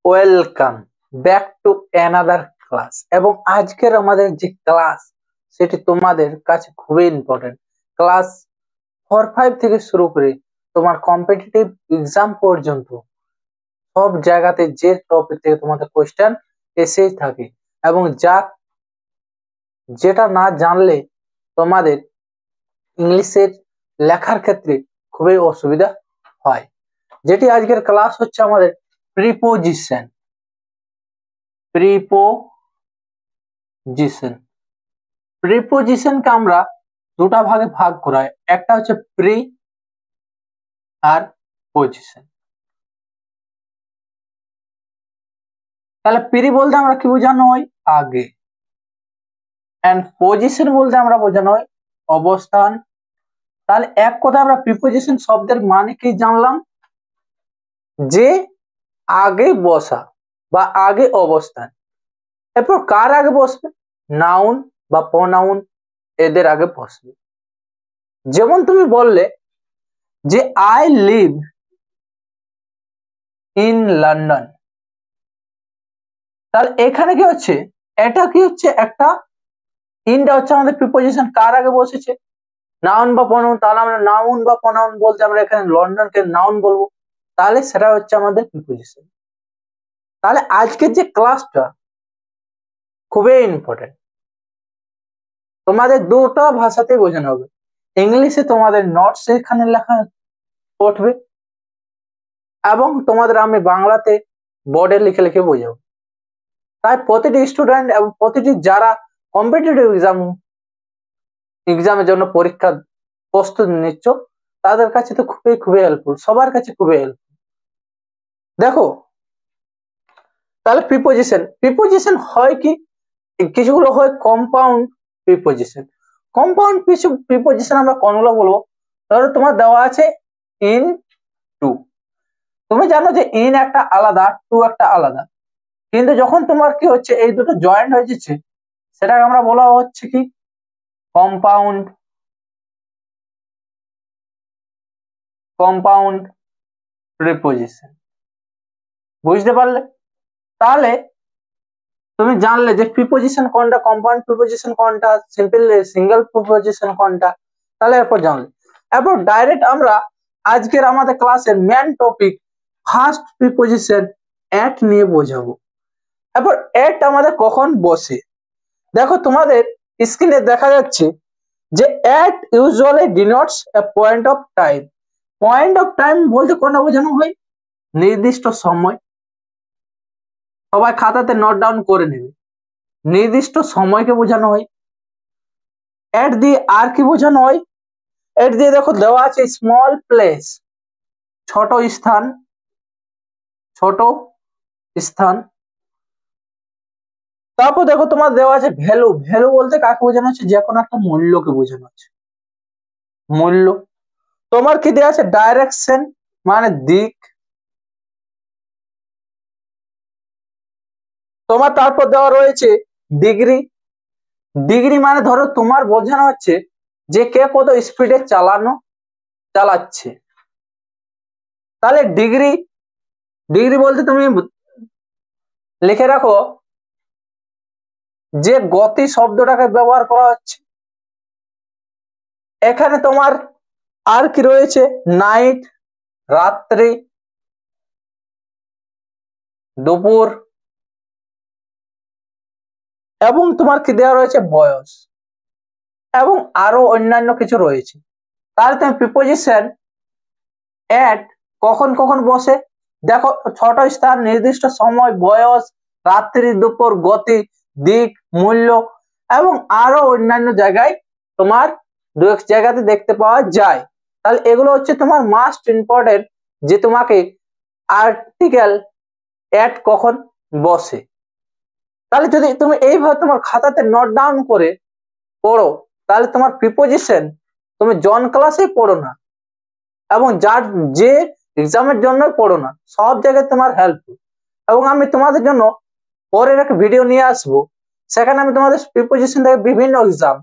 Welcome back to another class. এবং আজকের আমাদের যে ক্লাস সেটি তোমাদের কাছে খুবই ইম্পর্টেন্ট। ক্লাস 4-5 থেকে শুরু করে তোমার কম্পিটিটিভ এক্সাম পর্যন্ত সব জায়গাতে যে টপিক থেকে তোমাদের কোয়েশ্চেন এসেই থাকে, এবং যেটা না জানলে তোমাদের ইংলিশের লেখার ক্ষেত্রে খুবই অসুবিধা হয়। যেটি আজকের ক্লাস হচ্ছে আমাদের প্রিপোজিশন। প্রিপোজিশনকে আমরা দুটা ভাগে ভাগ করা হয়, একটা হচ্ছে প্রি আর পজিশন। তাহলে প্রি বলতে আমরা কি বোঝানো হয়? আগে। এন্ড পজিশন বলতে আমরা বোঝানো হয় অবস্থান। তাহলে এক কথায় আমরা প্রিপোজিশন শব্দের মানে কি জানলাম? যে আগে বসা বা আগে অবস্থান। এরপর কার আগে বসবে? নাউন বা প্রোনাউন এদের আগে বসবে। যেমন তুমি বললে যে আই লিভ ইন লন্ডন, তাহলে এখানে কি হচ্ছে? এটা কি হচ্ছে? একটা ইনটা হচ্ছে আমাদের প্রিপোজিশন, কার আগে বসেছে? নাউন বা প্রোনাউন। তাহলে আমরা নাউন বা প্রোনাউন বলতে আমরা এখানে লন্ডনকে নাউন বলবো, তাহলে সেটা হচ্ছে আমাদের প্রিপোজিশন। তাহলে আজকের যে ক্লাসটা খুবই ইম্পর্টেন্ট, তোমাদের দুটো ভাষাতেই বোঝানো হবে। ইংলিশে তোমাদের নোটস এখানে লেখা উঠবে, এবং তোমাদের আমি বাংলাতে বোর্ডে লিখে লিখে বোঝাবো। তাই প্রতিটি স্টুডেন্ট এবং প্রতিটি যারা কম্পিটিটিভ এক্সামের জন্য পরীক্ষা প্রস্তুতি নিচ্ছ তাদের কাছে তো খুবই খুবই হেল্পফুল, সবার কাছে খুবই হেল্পফুল। দেখো, তাহলে প্রিপোজিশন হয় কি? কিছুগুলো হয় কম্পাউন্ড প্রিপোজিশন। কম্পাউন্ড প্রিপোজিশন আমরা কোনগুলো বলবো? ধরো তোমার দেওয়া আছে ইন টু। তুমি জানো যে ইন একটা আলাদা, টু একটা আলাদা, কিন্তু যখন তোমার কি হচ্ছে এই দুটো জয়েন্ট হয়ে যাচ্ছে সেটাকে আমরা বলা হচ্ছে কি? Compound preposition. বুঝতে পারলে? তাহলে তুমি জানলে যে প্রিপোজিশন কোনটা, কম্পাউন্ড প্রিপোজিশন কোনটা, সিঙ্গেল প্রিপোজিশন কোনটা। তাহলে এরপর জানলে, এরপর ডাইরেক্ট আমরা আজকের আমাদের ক্লাসের মেন টপিক ফার্স্ট প্রিপোজিশন এট নিয়ে বোঝাবো। এরপর এট আমাদের কখন বসে? দেখো তোমাদের স্ক্রিনে দেখা যাচ্ছে যে at usually denotes a point of time. Point of time বলতে কোনটা বোঝানো হয়? নির্দিষ্ট সময়। সবাই খাতাতে নোট ডাউন করে নেবে। নির্দিষ্ট সময়কে বোঝানো হয়। এট দিয়ে আর কি বোঝানো হয়? এট দিয়ে দেখো দেওয়া আছে স্মল প্লেস, ছোট স্থান। তারপর দেখো তোমার দেওয়া আছে ভ্যালু। ভ্যালু বলতে কাকে বোঝানো হচ্ছে? যে কোনো একটা মূল্যকে বোঝানো হচ্ছে, মূল্য। তোমার কি দেওয়া আছে? ডাইরেকশন মানে দিক। তোমার তারপর দেওয়া রয়েছে ডিগ্রি। ডিগ্রি মানে ধরো তোমার বোঝানো হচ্ছে যে কে কত স্পিডে চালাচ্ছে। তাহলে ডিগ্রি বলতে তুমি লিখে রাখো যে গতি শব্দটাকে ব্যবহার করা হচ্ছে। এখানে তোমার আর কি রয়েছে? নাইট, রাত্রি, দুপুর, এবং তোমার কি দেওয়া রয়েছে? বয়স, এবং আরো অন্যান্য কিছু রয়েছে। তাহলে তুমি প্রিপোজিশন এট কখন কখন বসে? দেখো, ছোট স্থান, নির্দিষ্ট সময়, বয়স, রাত্রি, দুপুর, গতি, দিক, মূল্য, এবং আরো অন্যান্য জায়গায় তোমার দু এক জায়গাতে দেখতে পাওয়া যায়। তাহলে এগুলো হচ্ছে তোমার মাস্ট ইম্পর্টেন্ট, যে তোমাকে আর্টিকেল এট কখন বসে। তাহলে যদি তুমি এইভাবে তোমার খাতাতে নোট ডাউন করে পড়ো, তাহলে তোমার প্রিপোজিশন তুমি জন ক্লাসে পড়ো না, এবং যে এক্সামের জন্য পড়ো না, সব জায়গায় তোমার হেল্পফুল। এবং আমি তোমাদের জন্য পরের একটা ভিডিও নিয়ে আসবো, সেখানে আমি তোমাদের প্রিপোজিশন থেকে বিভিন্ন এক্সাম,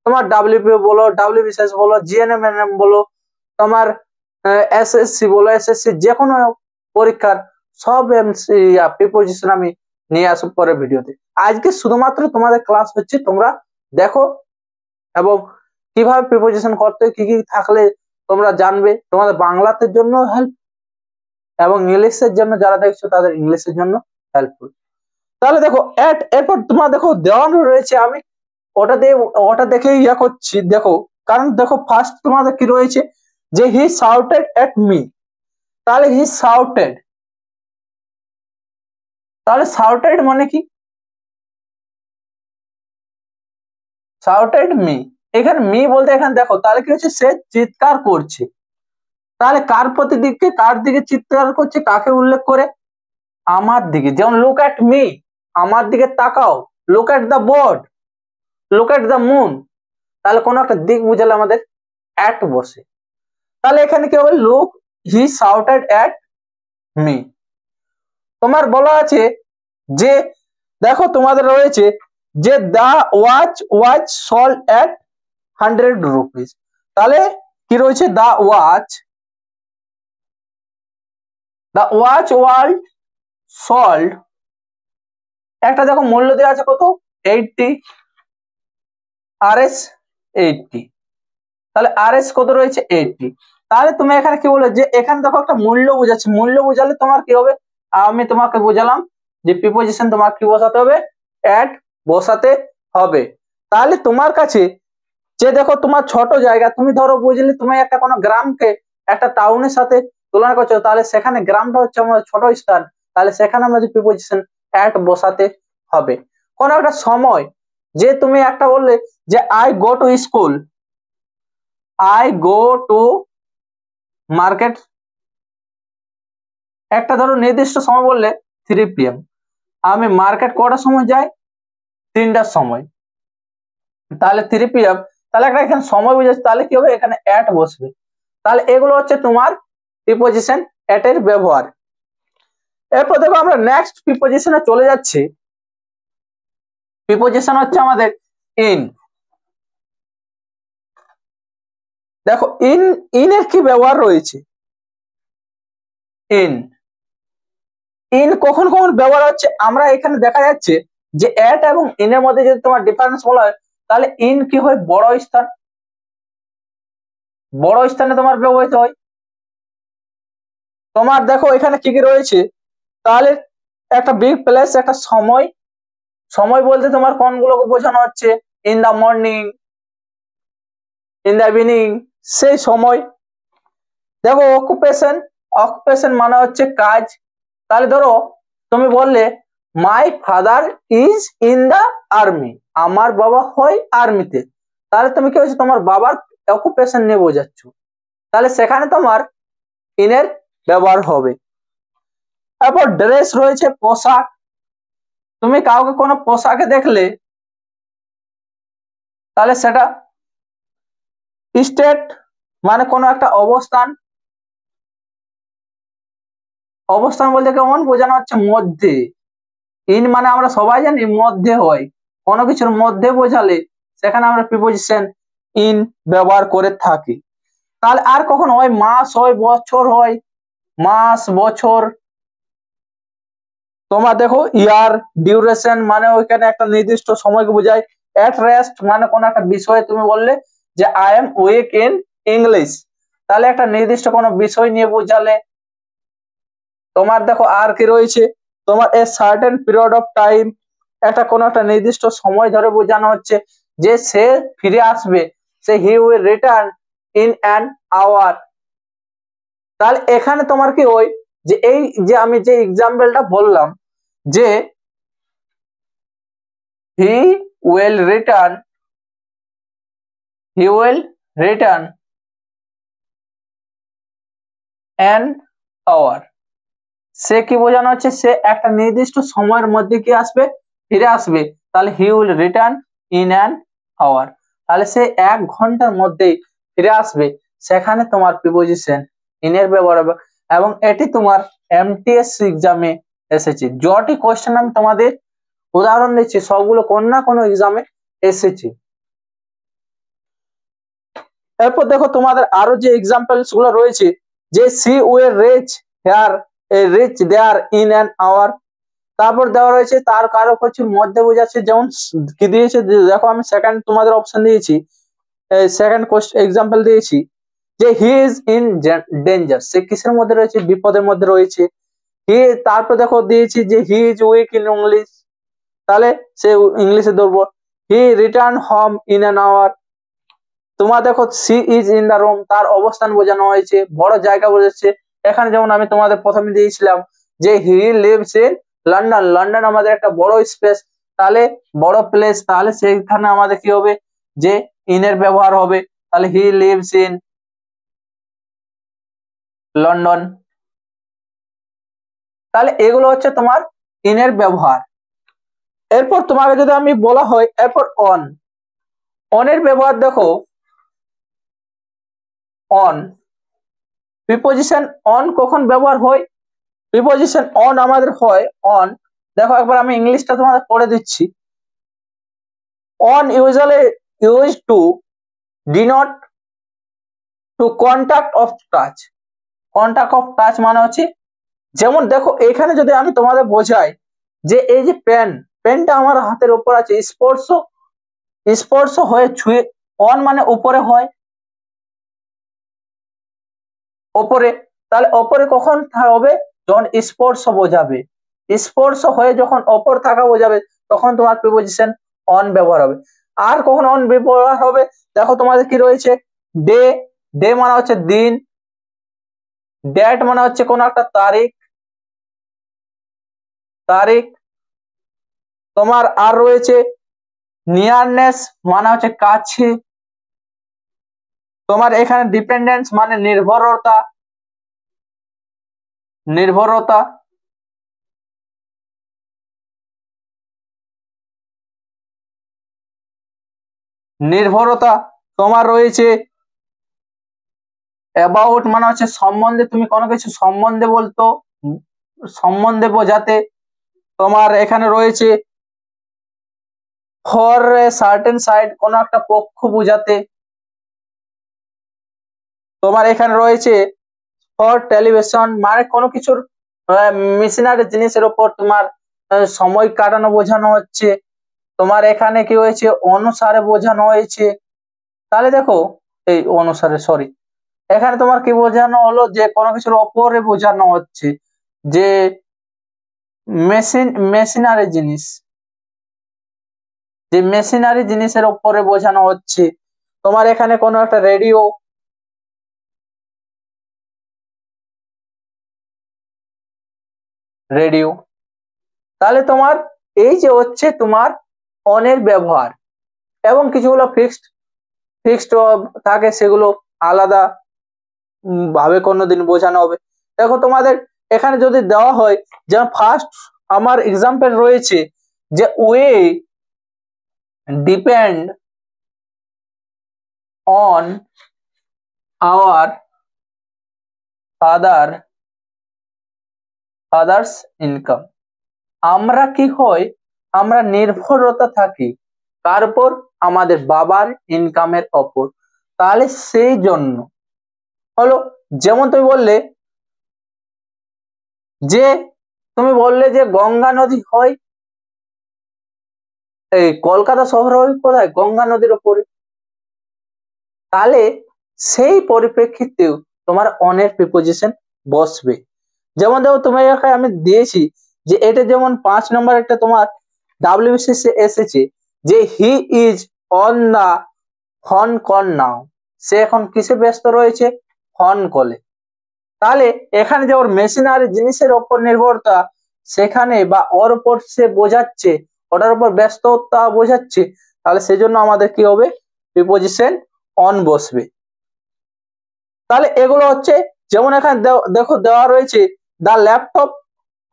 তোমার ডাব্লিউপি বলো, ডাব্লিউবিসিএস বলো, জিএনএম বলো, তোমার এসএসসি বলো, এসএসসি যে কোনো পরীক্ষার সব প্রিপোজিশন আমি নিয়ে আসবো পরের ভিডিওতে। আজকে শুধুমাত্র তোমাদের ক্লাস হচ্ছে, তোমরা দেখো এবং কিভাবে প্রিপোজিশন করতে কি কি থাকলে তোমরা জানবে, তোমাদের বাংলাতে জন্য হেল্প এবং ইংলিশের জন্য যারা দেখছো তাদের ইংলিশের জন্য হেল্পফুল। তাহলে দেখো এরপর তোমার দেখো দেওয়ানো রয়েছে, আমি ওটা দেখে ইয়া করছি দেখো, কারণ দেখো ফার্স্ট তোমাদের কি রয়েছে যে হি শাউটেড এট মি। তাহলে হি শাউটেড, তাহলে শাউটেড মানে কি? শাউটেড মি, এখানে মি বলতে এখানে দেখো তাহলে কি হচ্ছে, সে চিৎকার করছে। তাহলে কার প্রতি দিকে, কার দিকে চিৎকার করছে, কাকে উল্লেখ করে? আমার দিকে। যেমন লুক এট মি, আমার দিকে তাকাও। Look at the board, look at the moon. তাহলে কোনো একটা দিক বুঝালে আমাদের অ্যাট বসে। তাহলে এখানে কি হবে, look he shouted at me. তোমার বলা আছে যে দেখো তোমাদের রয়েছে যে দা ওয়াচ ওয়াচ সোল্ড এট 100 রুপিস। তাহলে কি রয়েছে, দা ওয়াচ ওয়াজ সোল্ড, একটা দেখো মূল্য দেওয়া আছে কত, 80, RS 80। তাহলে RS কত রয়েছে, 80। তাহলে তুমি এখানে কি বলে যে এখানে দেখো একটা মূল্য বোঝাচ্ছে, মূল্য বোঝালে তোমার কি হবে, আমি তোমাকে বোঝালাম যে প্রিপোজিশন তোমার কি বসাতে হবে, অ্যাট বসাতে হবে। তাহলে তোমার কাছে যে দেখো তোমার ছোট জায়গা, তুমি ধরো বুঝলি তুমি একটা কোনো গ্রামকে একটা টাউনের সাথে তুলনা করছো, তাহলে সেখানে গ্রামটা হচ্ছে আমাদের ছোট স্থান, তাহলে সেখানে আমাদের প্রিপোজিশন অ্যাট বসাতে হবে। কোন একটা সময়, যে তুমি একটা বললে যে I go to school, I go to market, একটা ধরো নির্দিষ্ট সময় বললে 3 PM, আমি মার্কেট কটার সময় যাই, 3টার সময়, তাহলে 3 PM। তাহলে একটা এখানে সময় বুঝেছে, তাহলে কি হবে, এখানে অ্যাট বসবে। তাহলে এগুলো হচ্ছে তোমার প্রিপোজিশন অ্যাট এর ব্যবহার। এরপর দেখো আমরা নেক্সট প্রিপোজিশনে চলে যাচ্ছি। প্রিপোজিশন হচ্ছে আমাদের ইন। দেখো ইন এর কি ব্যবহার রয়েছে, ইন কখন কখন ব্যবহার হচ্ছে, আমরা এখানে দেখা যাচ্ছে যে অ্যাট এবং ইন এর মধ্যে যদি তোমার ডিফারেন্স বলা হয়, তাহলে ইন কি হয়, বড় স্থান, বড় স্থানে তোমার ব্যবহৃত হয়। তোমার দেখো এখানে কি কি রয়েছে, তাহলে একটা বিগ প্লেস, একটা সময়, সময় বলতে তোমার কোনগুলোকে বোঝানো হচ্ছে, in the morning, in the evening, সেই সময়। দেখো অকুপেশন, অকুপেশন মানে হচ্ছে কাজ। তাহলে ধরো তুমি বললে my father is in the army, আমার বাবা হয় আর্মিতে। তাহলে তুমি কি হচ্ছে, তোমার বাবার অকুপেশন নিয়ে বোঝাচ্ছ, তাহলে সেখানে তোমার ইনের ব্যবহার হবে। তারপর ড্রেস রয়েছে, পোশাক। তুমি কাউকে কোনো পোশাকে দেখলে, তাহলে সেটা স্টেট মানে কোনো একটা অবস্থান, অবস্থান বলতে কেমন বোঝানো হচ্ছে, মধ্যে। ইন মানে আমরা সবাই জানি মধ্যে হয়, কোনো কিছুর মধ্যে বোঝালে সেখানে আমরা প্রিপোজিশন ইন ব্যবহার করে থাকি। তাহলে আর কখন হয়, মাস হয়, বছর হয়, মাস বছর। তোমার দেখো ইয়ার, ডিউরেশন মানে ওইখানে একটা নির্দিষ্ট সময়কে বোঝায়। এট রেস্ট মানে কোন একটা বিষয়ে তুমি বললে যে I am weak in English, তাহলে একটা নির্দিষ্ট কোনো বিষয় নিয়ে বোঝালে। তোমার দেখো আর কি রয়েছে, তোমার a certain period of time, একটা কোনো একটা নির্দিষ্ট সময় ধরে বোঝানো হচ্ছে যে সে ফিরে আসবে, সে he will return in an hour. তাহলে এখানে তোমার কি হয় যে এই যে আমি যে এক্সাম্পলটা বললাম যে he will return, he will return an hour, সে কি বোঝানো হচ্ছে, সে একটা নির্দিষ্ট সময়ের মধ্যে কি আসবে, ফিরে আসবে। তাহলে he will return in an hour, তাহলে সে 1 ঘন্টার মধ্যেই ফিরে আসবে, সেখানে তোমার প্রিপোজিশন ইন এর ব্যবহার হবে। এবং এটি তোমার MTS এক্সামে এসেছে, যটি কোশ্চেন আমি তোমাদের উদাহরণ দিচ্ছি সবগুলো কোন না কোনো এক্সামে এসেছে। এরপর দেখো তোমাদের আরো যে এক্সাম্পলস গুলো রয়েছে, যে she will reach here reach there in an hour. তারপর দেওয়া রয়েছে তার কারক হচ্ছে মধ্যে বোঝাচ্ছে, যেমন কি দিয়েছে দেখো, আমি সেকেন্ড তোমাদের অপশন দিয়েছি, সেকেন্ড এক্সাম্পল দিয়েছি যে হি ইজ ইন ডেঞ্জার, সে কিসের মধ্যে রয়েছে, বিপদের মধ্যে রয়েছে। হি, তারপর দেখো দিয়েছি যে he is weak in English, তাহলে সে ইংলিশে ধরবো। He return home in an hour. তোমার দেখো she is in the room, তার অবস্থান বোঝানো হয়েছে, বড় জায়গা বোঝাচ্ছে। এখানে যেমন আমি তোমাদের প্রথমে দিয়েছিলাম যে he lives in London, London আমাদের একটা বড় স্পেস, তাহলে বড় প্লেস, তাহলে সেইখানে আমাদের কি হবে, যে ইনের ব্যবহার হবে, তাহলে হি লিভস ইন লন্ডন। তাহলে এগুলো হচ্ছে তোমার ইনের ব্যবহার। এরপর তোমাকে যদি আমি বলা হয় এরপর অন, অনের ব্যবহার দেখো, অন প্রিপোজিশন অন কখন ব্যবহার হয়, প্রিপোজিশন অন আমাদের হয় অন, দেখো একবার আমি ইংলিশটা তোমাদের পড়ে দিচ্ছি। On usually use to denote to contact of touch, contact of touch মানে হচ্ছে, যেমন দেখো এখানে যদি আমি তোমাদের বোঝাই যে এই যে পেন, পেনটা আমার হাতের উপর আছে, স্পর্শ, স্পর্শ হয়ে ছুঁয়ে, অন মানে উপরে হয়, ওপরে, তাহলে ওপরে কখন হবে, যখন স্পর্শ বোঝাবে, স্পর্শ হয়ে যখন ওপর থাকা বোঝাবে তখন তোমার প্রিপোজিশন অন ব্যবহার হবে। আর কখন অন ব্যবহার হবে, দেখো তোমাদের কি রয়েছে, ডে, ডে মানে হচ্ছে দিন, ডেট মানে হচ্ছে কোন একটা তারিখ, তারিখ। তোমার আর রয়েছে নিয়ারনেস মানে হচ্ছে কাছে, তোমার এখানে ডিপেন্ডেন্স মানে নির্ভরতা, নির্ভরতা। নির্ভরতা তোমার রয়েছে অ্যাবাউট মানে হচ্ছে সম্বন্ধে, তুমি কোনো কিছু সম্বন্ধে বলতো, সম্বন্ধে বোঝাতে। তোমার এখানে রয়েছে ফর সার্টেন সাইড, কোনো একটা পক্ষ বোঝাতে। তোমার এখানে রয়েছে ফর টেলিভিশন মানে কোনো কিছুর মেশিনারি জিনিসের উপর তোমার সময় কাটানো বোঝানো হচ্ছে। তোমার এখানে কি হয়েছে, অনুসারে বোঝানো হয়েছে। তাহলে দেখো এই অনুসারে, সরি, এখানে তোমার কি বোঝানো হলো, যে কোনো কিছুর ওপরে বোঝানো হচ্ছে, যে মেশিনারি জিনিস, যে মেশিনারি জিনিসের উপরে বোঝানো হচ্ছে। তোমার এখানে কোনো একটা রেডিও, রেডিও। তাহলে তোমার এই যে হচ্ছে তোমার অনের ব্যবহার, এবং কিছুগুলো ফিক্সড, ফিক্সড থাকে, সেগুলো আলাদা ভাবে কোনোদিন বোঝানো হবে। দেখো তোমাদের এখানে যদি দেওয়া হয়, যেমন ফার্স্ট আমার এক্সাম্পল রয়েছে যে we depend on our father's income, আমরা কি হয়, আমরা নির্ভরতা থাকি কার উপর, আমাদের বাবার ইনকামের ওপর। তাহলে সেই জন্য হলো, যেমন তুমি বললে যে, তুমি বললে যে গঙ্গা নদী হয়, এই কলকাতা শহর হয় কোথায়, গঙ্গা নদীর ওপরে। তাহলে সেই পরিপ্রেক্ষিতেও তোমার অনের প্রিপোজিশন বসবে। যেমন দেখো তোমার এখানে আমি দিয়েছি যে এটা যেমন 5 নম্বর একটা তোমার ডাব্লিউবিসিএস এসেছে যে he is on the phone call now, সে এখন কিসে ব্যস্ত রয়েছে, ফোন কলে। তাহলে এখানে যে ওর মেশিনারি জিনিসের উপর নির্ভরতা, সেখানে বা ওর উপর সে বোঝাচ্ছে, ওটার উপর ব্যস্ততা বোঝাচ্ছে, তাহলে সেজন্য আমাদের কি হবে, প্রিপোজিশন অন বসবে। তাহলে এগুলো হচ্ছে, যেমন এখানে দেখো দেওয়া রয়েছে দা ল্যাপটপ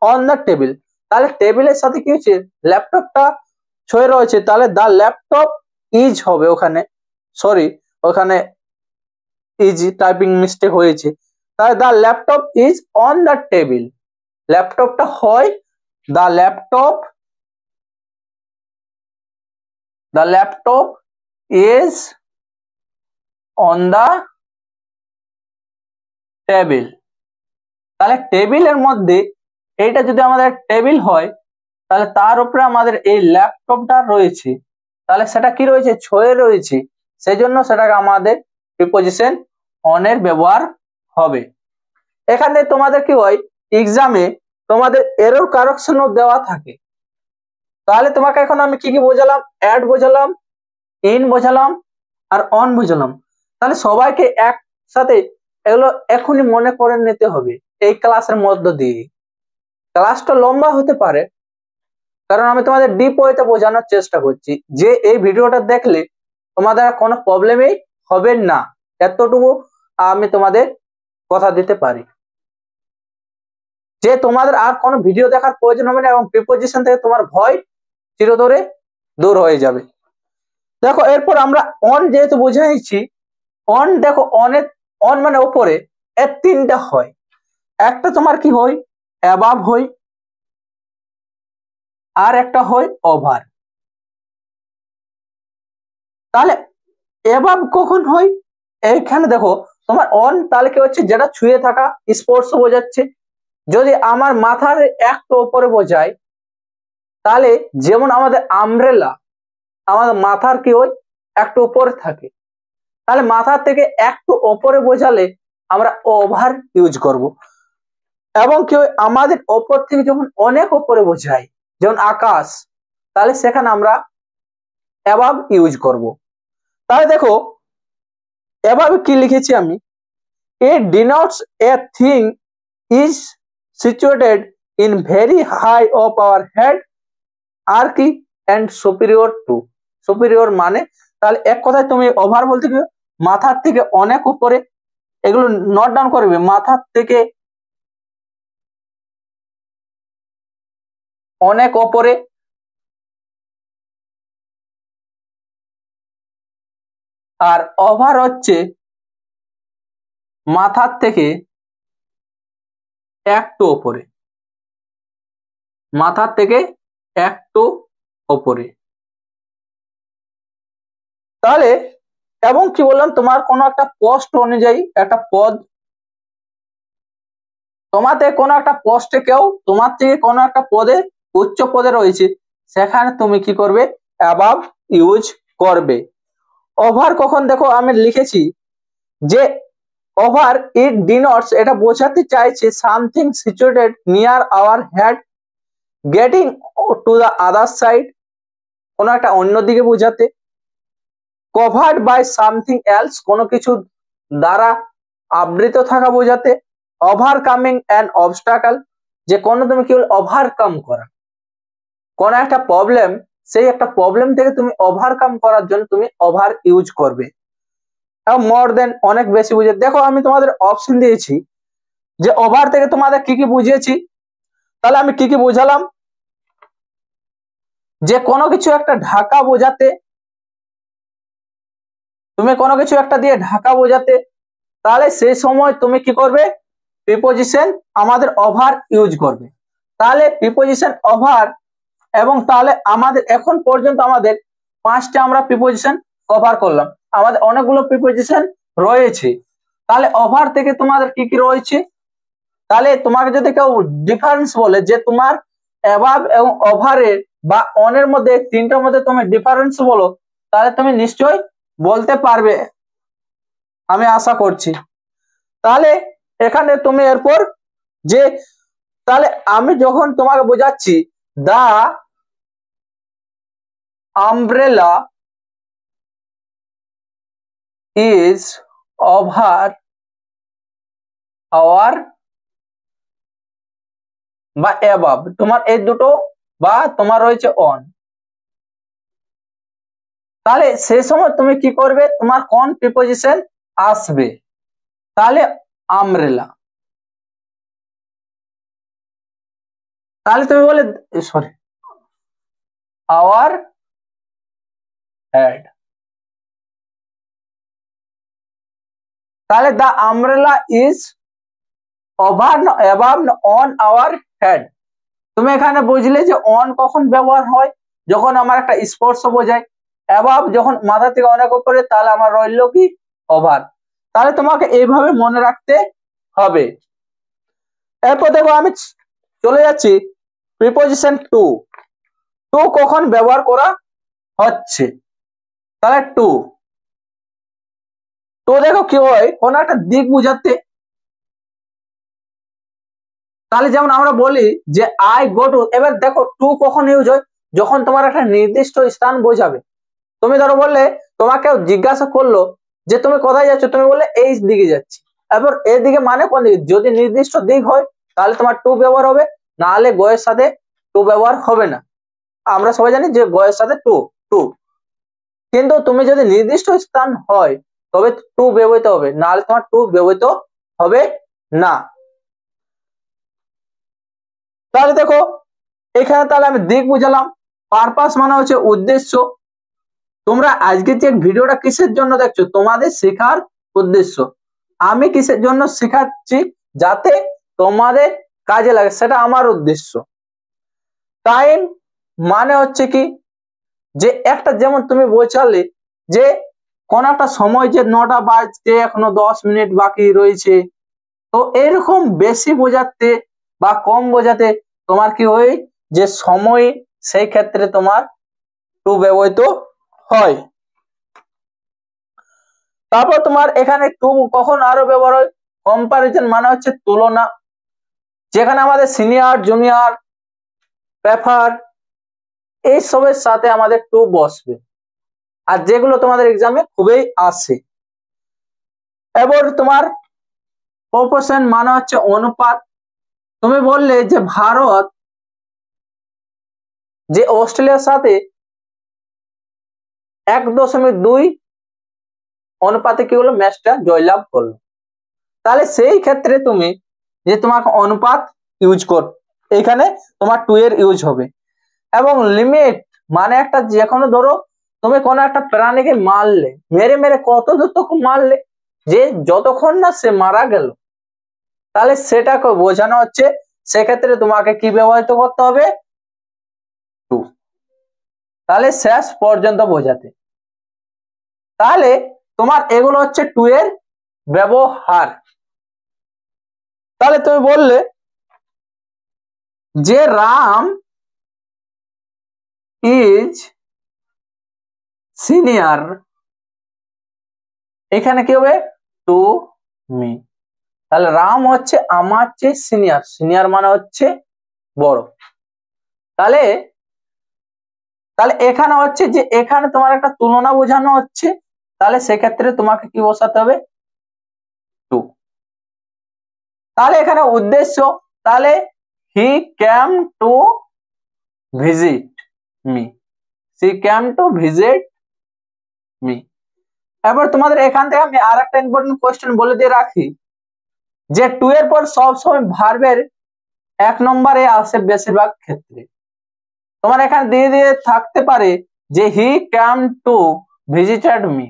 অন দা টেবিল, তাহলে টেবিলের সাথে কি হচ্ছে, ল্যাপটপটা ছয়ে রয়েছে, তাহলে দা ল্যাপটপ ইজ হবে ওখানে, সরি ওখানে ইজ টাইপিং মিস্টেক হয়েছে। তাহলে the laptop is on the table, ল্যাপটপটা হয়, the laptop, the laptop is on the table. তাহলে টেবিলের মধ্যে এইটা যদি আমাদের টেবিল হয় তাহলে তার উপরে আমাদের এই ল্যাপটপটা রয়েছে, তাহলে সেটা কি রয়েছে, ছয়ে রয়েছে, সেই জন্য সেটাকে আমাদের প্রিপজিশন অন এর ব্যবহার হবে। এখানে তোমাদের কি হয়, এক্সামে তোমাদের এরর কারেকশনও দেওয়া থাকে। তাহলে তোমাকে এখন আমি কি কি বোঝালাম, অ্যাড বোঝালাম, ইন বোঝালাম আর অন বুঝলাম। তাহলে সবাইকে একসাথে এগুলো এখনই মনে করে নিতে হবে এই ক্লাসের মধ্য দিয়ে। ক্লাসটা লম্বা হতে পারে, কারণ আমি তোমাদের ডিপ ওয়েতে বোঝানোর চেষ্টা করছি যে এই ভিডিওটা দেখলে তোমাদের কোনো প্রবলেমই হবে না, এতটুকু আমি তোমাদের কথা দিতে পারি যে তোমাদের আর কোনো ভিডিও দেখার প্রয়োজন হবে না এবং প্রিপোজিশন থেকে তোমার ভয় চিরতরে দূর হয়ে যাবে। দেখো এরপর আমরা অন যেহেতু বুঝাইছি, অন দেখো অনের অন মানে উপরে, এর তিনটা হয়। একটা তোমার কি হয়, অ্যাবাভ হয়, আর একটা হয় ওভার। তাহলে অ্যাবাভ কখন হয়, এইখানে দেখো তোমার অন তাহলে কি হচ্ছে, যেটা ছুঁয়ে থাকা স্পর্শ বোঝাচ্ছে। যদি আমার মাথার একটু উপরে বোঝায় তাহলে যেমন আমাদের আমব্রেলা আমাদের মাথার কি হয়, একটু উপরে থাকে, তাহলে মাথার থেকে একটু উপরে বোঝালে আমরা ওভার ইউজ করব। এবং কি হয়, আমাদের ওপর থেকে যখন অনেক উপরে বোঝায় যেমন আকাশ, তাহলে সেখানে আমরা অ্যাবাভ ইউজ করব। তাহলে দেখো এভাবে কি লিখেছি আমি, it denotes a thing is situated in very high of our head আর কি and superior to, superior মানে তাহলে এক কথায় তুমি ওভার বলতে কি মাথার থেকে অনেক উপরে, এগুলো নোট ডাউন করবে, মাথার থেকে অনেক উপরে, আর ওভার হচ্ছে মাথার থেকে একটু উপরে, মাথার থেকে একটু উপরে। তাহলে এবং কি বললাম, তোমার কোনো একটা পোস্ট অনুযায়ী একটা পদ, তোমাদের কোনো একটা পোস্টে কেউ তোমার থেকে কোনো একটা পদে উচ্চ পদে রয়েছে, সেখানে তুমি কি করবে, অ্যাবাভ ইউজ করবে। ওভার কখন, দেখো আমি লিখেছি যে ওভার ইট ডিনোটস, এটা বোঝাতে চাইছে something situated near our head getting to the other side, কোনো একটা অন্য দিকে বোঝাতে। কভার্ড বাই সামথিং এলস, কোনো কিছু দ্বারা আবৃত থাকা বোঝাতে। ওভারকামিং অ্যান অবস্টাকল, যে কোনো তুমি কি ওভারকাম করা কোন একটা প্রবলেম, সেই একটা প্রবলেম থেকে তুমি ওভারকাম করার জন্য তুমি ওভার ইউজ করবে। মোর দেন অনেক বেশি বুঝে। দেখো আমি তোমাদের অপশন দিয়েছি যে ওভার থেকে তোমাদের কি কি বুঝিয়েছি, তাহলে আমি কি কি বুঝালাম, যে কোনো কিছু একটা ঢাকা বোঝাতে, তুমি কোনো কিছু একটা দিয়ে ঢাকা বোঝাতে, তাহলে সেই সময় তুমি কি করবে, প্রিপোজিশন আমাদের ওভার ইউজ করবে। তাহলে প্রিপোজিশন ওভার, এবং তাহলে আমাদের এখন পর্যন্ত আমাদের পাঁচটা আমরা প্রিপোজিশন কভার করলাম, আমাদের অনেকগুলো প্রিপোজিশন রয়েছে। তাহলে ওভার থেকে তোমাদের কি কি রয়েছে, তাহলে তোমাকে যদি কেউ ডিফারেন্স বলে যে তোমার অ্যাবাভ এবং ওভারের বা অনের মধ্যে তিনটার মধ্যে তুমি ডিফারেন্স বলো, তাহলে তুমি নিশ্চয়ই বলতে পারবে, আমি আশা করছি। তাহলে এখানে তুমি এরপর যে, তাহলে আমি যখন তোমাকে বোঝাচ্ছি দা আমব্রেলা ইজ ওভার আওয়ার বা অ্যাবাভ, তোমার এই দুটো বা তোমার রয়েছে অন, তাহলে সেই সময় তুমি কি করবে, তোমার কোন প্রিপোজিশন আসবে, তাহলে আমব্রেলা। তাহলে তুমি বলে সরি আওয়ার হেড, তাহলে the umbrella is over above on our head. তুমি এখানে বুঝলে যে অন কখন ব্যবহার হয়, যখন আমার একটা স্পর্শ বোঝায়, অ্যাবাভ যখন মাথা থেকে অনেক উপরে, তাহলে আমার রইল কি ওভার। তাহলে তোমাকে এইভাবে মনে রাখতে হবে। এরপর দেখো আমি চলে যাচ্ছি প্রিপোজিশন টু। টু কখন ব্যবহার করা হচ্ছে, তাহলে টু টু দেখো কি হয়, কোন একটা দিক বুঝাতে। তাহলে যেমন আমরা বলি যে আই গো টু, এবার দেখো টু কখন ইউজ হয়, যখন তোমার একটা নির্দিষ্ট স্থান বোঝাবে। তুমি ধরো বললে, তোমাকে জিজ্ঞাসা করলো যে তুমি কোথায় যাচ্ছ, তুমি বললে এই দিকে যাচ্ছি। এবার এই দিকে মানে কোন দিকে, যদি নির্দিষ্ট দিক হয় তাহলে তোমার টু ব্যবহার হবে, না হলে গো এর সাথে টু ব্যবহার হবে না। আমরা সবাই জানি যে গো এর সাথে টু টু, কিন্তু তুমি যদি নির্দিষ্ট স্থান হয় তবে টু ব্যবহৃত হবে, না হলে তোমার টু ব্যবহৃত হবে না। তাহলে দেখো এখানে তাহলে আমি দিক বুঝালাম, পারপাস মানে হচ্ছে উদ্দেশ্য। তোমরা আজকে যে ভিডিওটা কিসের জন্য দেখছো, তোমাদের শেখার উদ্দেশ্য। আমি কিসের জন্য শেখাচ্ছি, যাতে তোমাদের কাজে লাগে, সেটা আমার উদ্দেশ্য। টাইম মানে হচ্ছে কি, যে একটা যেমন তুমি বোঝালে যে কোন একটা সময় যে 9টা বাজতে এখনো 10 মিনিট বাকি রয়েছে, তো এরকম বেশি বোঝাতে বা কম বোঝাতে তোমার কি হয়, যে সময়, সেই ক্ষেত্রে তোমার টু ব্যবহৃত হয়। তারপর তোমার এখানে টু কখন আরো ব্যবহার হয়, কম্পারিজন মানে হচ্ছে তুলনা, যেখানে আমাদের সিনিয়র জুনিয়র প্রেফার এইসবের সাথে আমাদের টু বসবে, আর যেগুলো তোমাদের এক্সামে খুবই আসে। এবার তোমার প্রপোর্শন মানে হচ্ছে অনুপাত। তুমি বললে যে ভারত যে অস্ট্রেলিয়ার সাথে 1.2 অনুপাতে কি হলো, ম্যাচটা জয়লাভ করলো, তাহলে সেই ক্ষেত্রে তুমি যে তোমাকে অনুপাত ইউজ কর, এখানে তোমার টু এর ইউজ হবে। এবং লিমিট মানে একটা, যে কোনো ধরো তুমি কোনো একটা প্রাণীকে মারলে, মেরে মেরে কত দূর মারলে, যে যতক্ষণ না সে মারা গেল, তাহলে সেটাকে বোঝানো হচ্ছে, সেক্ষেত্রে তোমাকে কি ব্যবহৃত করতে হবে, টু। তাহলে শেষ পর্যন্ত বোঝাতে, তাহলে তোমার এগুলো হচ্ছে টু এর ব্যবহার। তাহলে তুমি বললে যে রাম ইজ সিনিয়র, এখানে কি হবে, টু মি। তাহলে রাম হচ্ছে আমার চেয়ে সিনিয়র, সিনিয়র মানে হচ্ছে বড়। তাহলে তাহলে এখানে হচ্ছে যে এখানে তোমার একটা তুলনা বোঝানো হচ্ছে, তাহলে সেক্ষেত্রে তোমাকে কি বসাতে হবে, টু। তাহলে এখানে উদ্দেশ্য, তাহলে he came to visit me, she came to visit me. এবার তোমাদের এখান থেকে আমি আর একটা ইম্পর্টেন্ট কোয়েশ্চেন বলে দিয়ে রাখি, যে টু এর পর সবসময় ভার্বের 1 নম্বরে আসে বেশিরভাগ ক্ষেত্রে। তোমার এখানে দিয়ে দিয়ে থাকতে পারে যে হি ক্যাম টু ভিজিটেড মি,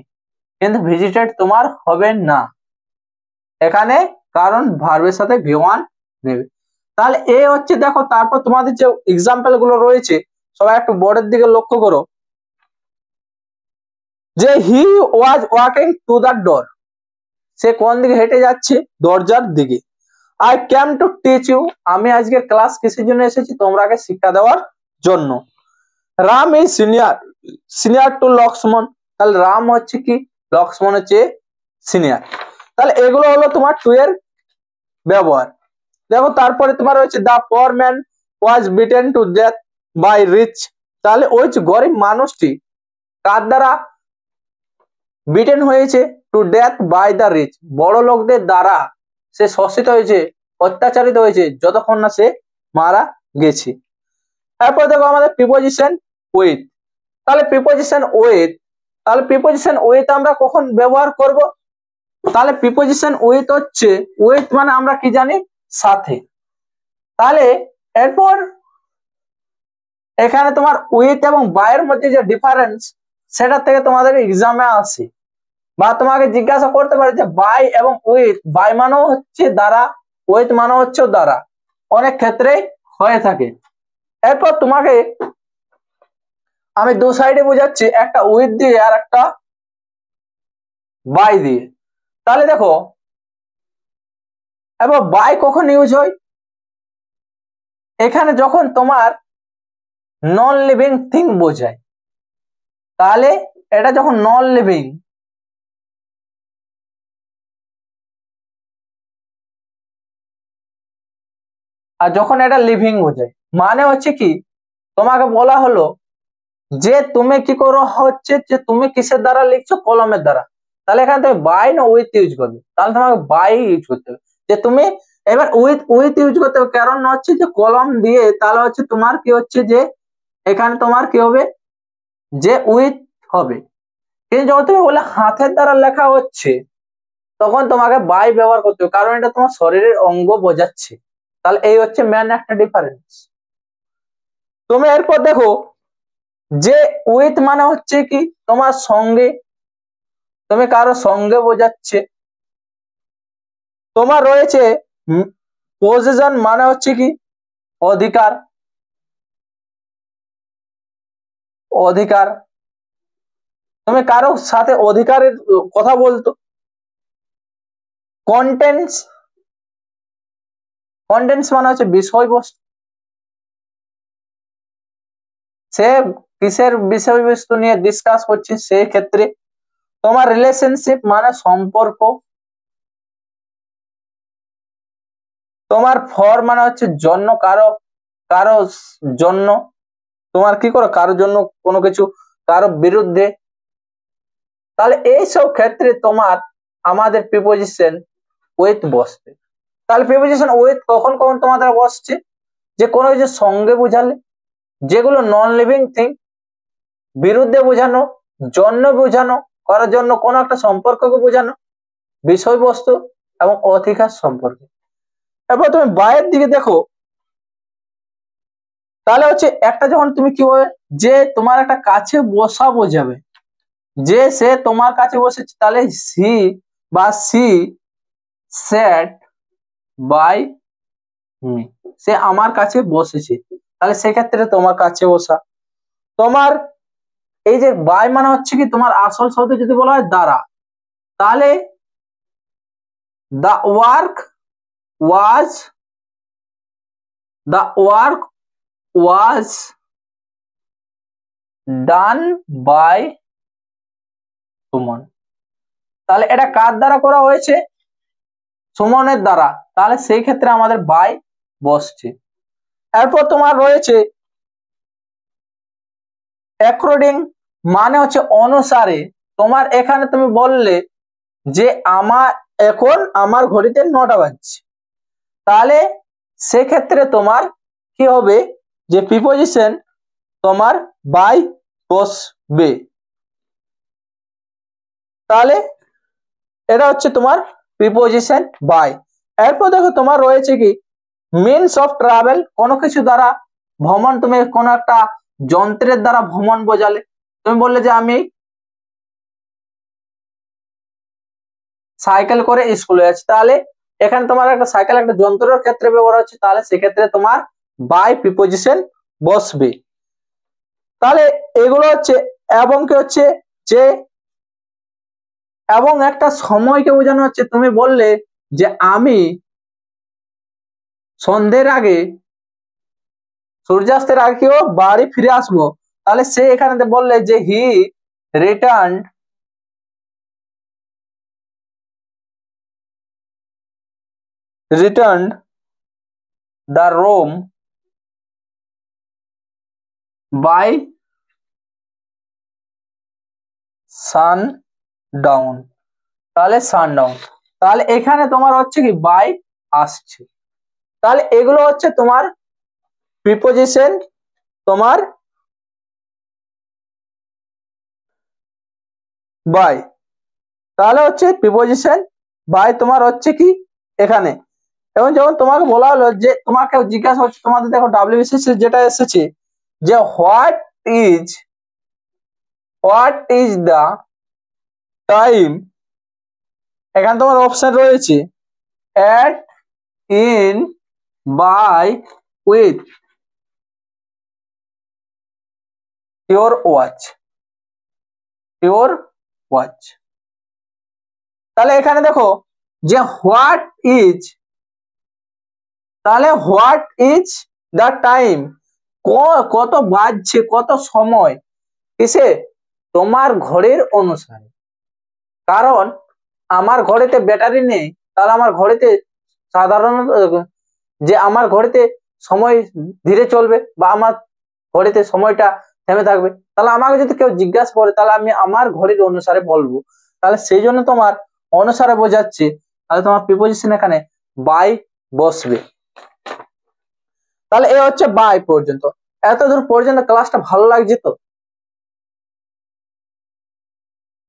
কিন্তু ভিজিটেড তোমার হবে না এখানে, কারণ ভার্বের সাথে ভি1 নেবে। তাহলে এ হচ্ছে, দেখো তারপর তোমাদের যে এক্সাম্পল গুলো রয়েছে, সবাই একটু বোর্ডের দিকে লক্ষ্য করো, যে he was walking to the door, সে কোন দিকে হেঁটে যাচ্ছে, দরজার দিকে। I came to teach you, আমি আজকে ক্লাস কিসের জন্য এসেছি, তোমরাকে শিক্ষা দেওয়ার জন্য। Ram is senior, senior to Lakshman, তাহলে রাম হচ্ছে কি, লক্ষ্মণ হচ্ছে সিনিয়র। তাহলে এগুলো হলো তোমার টু এর ব্যবহার। দেখো তারপরে তোমার হচ্ছে the poor man was beaten to death by rich, তাহলে ওই যে গরিব মানুষটি কার দ্বারা বিটেন হয়েছে, to death by the rich, বড় লোকদের দ্বারা সে শোষিত হয়েছে, অত্যাচারিত হয়েছে, যতক্ষণ না সে মারা গেছে। তারপর দেখো আমাদের প্রিপোজিশন উইথ, তাহলে প্রিপোজিশন উইথ, তাহলে প্রিপোজিশন উইথ আমরা কখন ব্যবহার করব, তাহলে প্রিপোজিশন উইথ হচ্ছে, উইথ মানে আমরা কি জানি, সাথে। তাহলে এরপর এখানে তোমার উইথ এবং বাই এর মধ্যে যে ডিফারেন্স, সেটা থেকে তোমাদের এক্সামে আসে, বা তোমাকে জিজ্ঞাসা করতে পারে যে বাই এবং উইথ, বাই মানেও হচ্ছে দ্বারা, উইথ মানে হচ্ছে দ্বারা, অনেক ক্ষেত্রে হয়ে থাকে। এরপর তোমাকে আমি দু সাইডে বোঝাচ্ছি, একটা উইথ দিয়ে আর একটা বাই দিয়ে। তাহলে দেখো এবার বাই কখন ইউজ হয়, এখানে যখন তোমার নন লিভিং থিং বোঝায়, তাহলে এটা যখন নন লিভিং, আর যখন এটা লিভিং বোঝায়, মানে হচ্ছে কি তোমাকে বলা হলো যে তুমি কি করো হচ্ছে যে তুমি কিসের দ্বারা লিখছো, কলমের দ্বারা। তাহলে এখানে তুমি বাই না উইথ ইউজ করবে, তাহলে তোমাকে বাই ইউজ করতে হবে। যে তুমি এবার উইথ ইউজ করতে হবে, কারণ হচ্ছে যে কলম দিয়ে তাহলে হচ্ছে তোমার কি হচ্ছে যে এখানে তোমার কি হবে যে উইথ হবে, কিন্তু যখন তুমি বলে হাতের দ্বারা লেখা হচ্ছে তখন তোমাকে বাই ব্যবহার করতে হবে, কারণ এটা তোমার শরীরের অঙ্গ বোঝাচ্ছে। তাহলে এই হচ্ছে মেন একটা ডিফারেন্স। তুমি এরপর দেখো যে উইথ মানে হচ্ছে কি তোমার সঙ্গে, তুমি কারো সঙ্গে বোঝাচ্ছে। তোমার রয়েছে পজিশন মানে হচ্ছে কি অধিকার, অধিকার, তুমি কারো সাথে অধিকারের কথা বলতো। কন্টেন্টস, কন্টেন্টস মানে হচ্ছে বিষয়বস্তু, সে কিসের বিষয়বস্তু নিয়ে ডিসকাস করছে সেই ক্ষেত্রে। তোমার রিলেশনশিপ মানে সম্পর্ক। তোমার ফর মানে হচ্ছে জন্য, কারো কারো জন্য, তোমার কি করো কারোর জন্য কোনো কিছু, কারো বিরুদ্ধে। তাহলে এইসব ক্ষেত্রে তোমার আমাদের প্রিপোজিশন উইথ বসবে। তাহলে প্রিপোজিশন উইথ কখন কখন তোমাদের বসছে, যে কোনো কিছু সঙ্গে বোঝালে, যেগুলো নন লিভিং থিং, বিরুদ্ধে বোঝানো, জন্য বোঝানো, করার জন্য কোনো একটা সম্পর্ককে বোঝানো, বিষয়বস্তু এবং অধিকার সম্পর্কে। এরপর তুমি বাইরের দিকে দেখো, তাহলে হচ্ছে একটা যখন তুমি কি বলে যে তোমার একটা কাছে বসা বোঝাবে, যে সে তোমার কাছে বসেছে, তাহলে সি বা সি স্যাট বাই মি, সে আমার কাছে বসেছে, তাহলে সেক্ষেত্রে তোমার কাছে বসা। তোমার এই যে বাই মানে হচ্ছে কি তোমার আসল শব্দ যদি বলা হয় দ্বারা, তাহলে the work was, the work was done by Suman. তাহলে এটা কার দ্বারা করা হয়েছে, সুমনের দ্বারা, তাহলে সেই ক্ষেত্রে আমাদের বাই বসছে। এরপর তোমার রয়েছে অ্যাকর্ডিং, মানে হচ্ছে অনুসারে। তোমার এখানে তুমি বললে যে এখন আমার ঘড়িতে 9টা বাজছে, তাহলে সেক্ষেত্রে তোমার কি হবে যে প্রিপোজিশন তোমার বাই বসবে। তাহলে এটা হচ্ছে তোমার প্রিপোজিশন বাই। এরপর দেখো তোমার রয়েছে কি মিনস অফ ট্রাভেল, কোনো কিছু দ্বারা ভ্রমণ, তুমি কোনো একটা যন্ত্রের দ্বারা ভ্রমণ বোঝালে, তুমি বললে যে আমি সাইকেল করে স্কুলে যাচ্ছি, তাহলে এখানে তোমার একটা সাইকেল একটা যন্ত্রের ক্ষেত্রে ব্যবহার হচ্ছে, তাহলে সেক্ষেত্রে তোমার বাই প্রিপোজিশন বসবে। তাহলে এগুলো হচ্ছে এবং কি হচ্ছে যে এবং একটা সময়কে বোঝানো হচ্ছে, তুমি বললে যে আমি সন্ধ্যের আগে, সূর্যাস্তের আগে কেউ বাড়ি ফিরে আসবো, তাহলে সে এখানে বললে যে he return returned the Rome by sundown, তাহলে সানডাউন, তাহলে এখানে তোমার হচ্ছে কি বাই আসছে। তাহলে এগুলো হচ্ছে তোমার প্রিপোজিশন তোমার বাই, তাহলে হচ্ছে প্রিপোজিশন বাই তোমার হচ্ছে কি এখানে। এবং যেমন তোমাকে বলা হলো যে তোমাকে জিজ্ঞাসা হচ্ছে, তোমাদের দেখো ডাব্লিউবিসিএস যেটা এসেছে যে হোয়াট ইজ দ্য টাইম, এখানে তোমার অপশন রয়েছে at, in, by, with, your watch, your watch. তাহলে এখানে দেখো যে হোয়াট ইজ, তাহলে হোয়াট ইজ দ্য টাইম, কত বাজছে, কত সময়, কিসে, তোমার ঘড়ির অনুসারে। কারণ আমার ঘড়িতে ব্যাটারি নেই, তাহলে আমার ঘড়িতে সাধারণত যে আমার ঘড়িতে সময় ধীরে চলবে বা আমার ঘড়িতে সময়টা থেমে থাকবে, তাহলে আমাকে যদি কেউ জিজ্ঞাসা করে তাহলে আমি আমার ঘড়ির অনুসারে বলবো। তাহলে সেই জন্য তোমার অনুসারে বোঝাচ্ছে, তাহলে তোমার প্রিপোজিশন এখানে বাই বসবে। তাহলে এ হচ্ছে বাই পর্যন্ত। এতদূর পর্যন্ত ক্লাসটা ভালো লাগছে তো?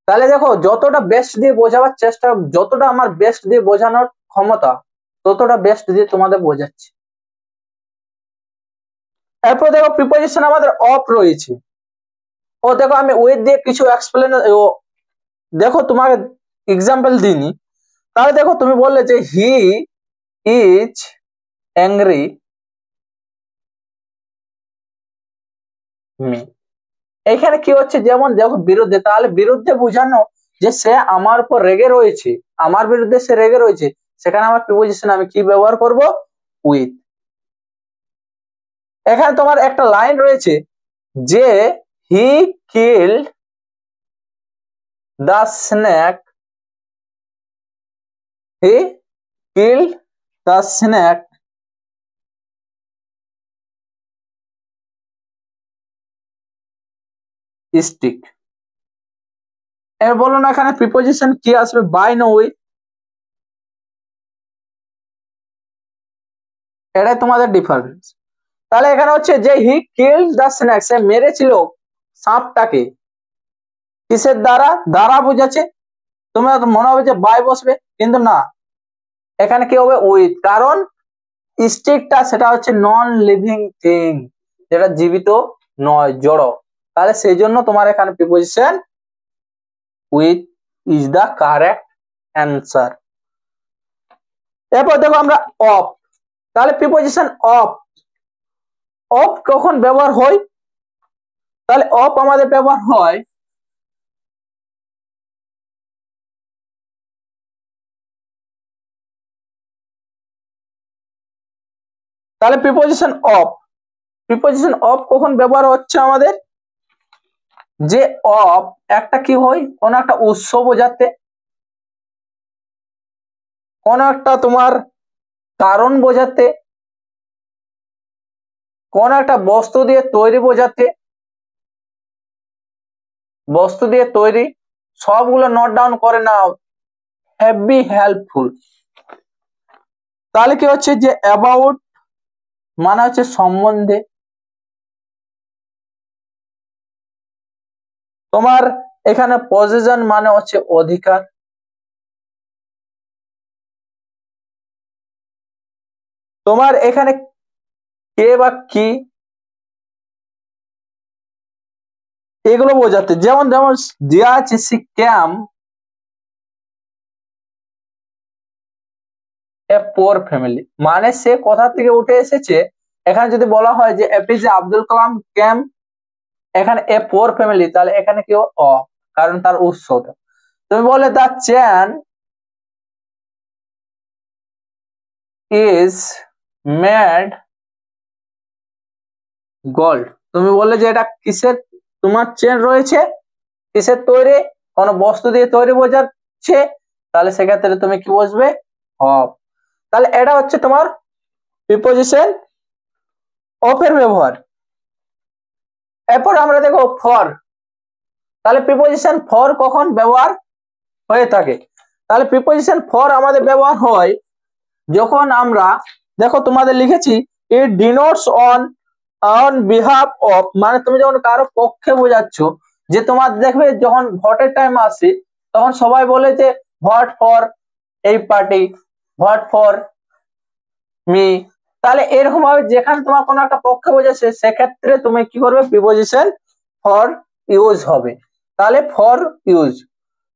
তাহলে দেখো যতটা বেস্ট দিয়ে বোঝাবার চেষ্টা, যতটা আমার বেস্ট দিয়ে বোঝানোর ক্ষমতা, ততটা বেস্ট দিয়ে তোমাদের বোঝাচ্ছি। এরপর দেখো প্রিপোজিশন আমাদের অফ রয়েছে। ও দেখো আমি উইথ দিয়ে কিছু এক্সপ্লেন, দেখো তোমাকে এক্সাম্পল দিইনি। তাহলে দেখো তুমি বললে যে হি ইজ অ্যাংরি মি, এখানে কি হচ্ছে, যেমন দেখো বিরুদ্ধে, তাহলে বিরুদ্ধে বোঝানো যে সে আমার উপর রেগে রয়েছে, আমার বিরুদ্ধে সে রেগে রয়েছে, সেখানে আমার প্রিপোজিশন আমি কি ব্যবহার করব, উইথ। এখানে তোমার একটা লাইন রয়েছে যে he killed the snake, he killed the snake stick. এর বলো না এখানে প্রিপোজিশন কি আসবে, বাই না উইথ? এটাই তোমাদের ডিফারেন্স। তাহলে এখানে হচ্ছে যে হি কিল্ড দ্য স্নেক, সে মেরেছিল সাপটাকে, কিসের দ্বারা, দ্বারা বোঝাচ্ছে। তোমরা মনে হবে যে বাই বসবে, কিন্তু না, এখানে কি হবে উইথ। কারণ স্টিকটা সেটা হচ্ছে নন লিভিং থিং, যেটা জীবিত নয়, জড়। তাহলে সেই জন্য তোমার এখানে preposition with is the correct answer. এরপর দেখো আমরা অফ। তাহলে প্রিপোজিশন অফ, অফ কখন ব্যবহার হয়, তাহলে অফ আমাদের ব্যবহার হয় তাহলে প্রিপোজিশন অফ, প্রিপোজিশন অফ কখন ব্যবহার হচ্ছে আমাদের, যে অফ একটা কি হয়, কোন একটা উৎস বোঝাতে, কোন একটা তোমার কারণ বোঝাতে, কোন একটা বস্তু দিয়ে তৈরি বোঝাতে, বস্তু দিয়ে তৈরি, সবগুলো নোট ডাউন করে নাও, হেভি হেল্পফুল। তাহলে কি হচ্ছে যে অ্যাবাউট মানে হচ্ছে সম্বন্ধে, তোমার এখানে পজিশন মানে হচ্ছে অধিকার, তোমার এখানে কে বা কি, এগুলো বোঝাতে। যেমন যেমন দেওয়া আছে সি ক্যাম এ পোর ফ্যামিলি, মানে সে কোথা থেকে উঠে এসেছে। এখানে যদি বলা হয় যে এপিজে আব্দুল কালাম ক্যাম এখানে এ পোর ফ্যামিলি, তাহলে এখানে কেউ অ, কারণ তার উৎস। তুমি বলে দা চ্যান ইজ মেড গোল্ড, তুমি বললে যে এটা কিসের, তোমার চেন রয়েছে কিসের তৈরি, কোন বস্তু দিয়ে তৈরি বোঝাচ্ছে, তাহলে সেক্ষেত্রে তুমি কি বসবে, অফ। তাহলে এটা হচ্ছে তোমার প্রিপোজিশন অফ এর ব্যবহার। এরপর আমরা দেখো ফর। তাহলে প্রিপোজিশন ফর কখন ব্যবহার হয়ে থাকে, তাহলে প্রিপোজিশন ফর আমাদের ব্যবহার হয় যখন আমরা, দেখো তোমাদের লিখেছি it denotes on on behalf of, মানে তুমি যখন কারো পক্ষে বোঝাচ্ছ, যে তোমার দেখবে যখন ভোটের টাইম আসে তখন সবাই বলে যে ভোট ফর এই পার্টি, ভোট ফর মি। তাহলে এরকম ভাবে যেখানে তোমার কোনো একটা পক্ষে বোঝাচ্ছে সেক্ষেত্রে তুমি কি করবে, প্রিপোজিশন ফর ইউজ হবে। তাহলে ফর ইউজ,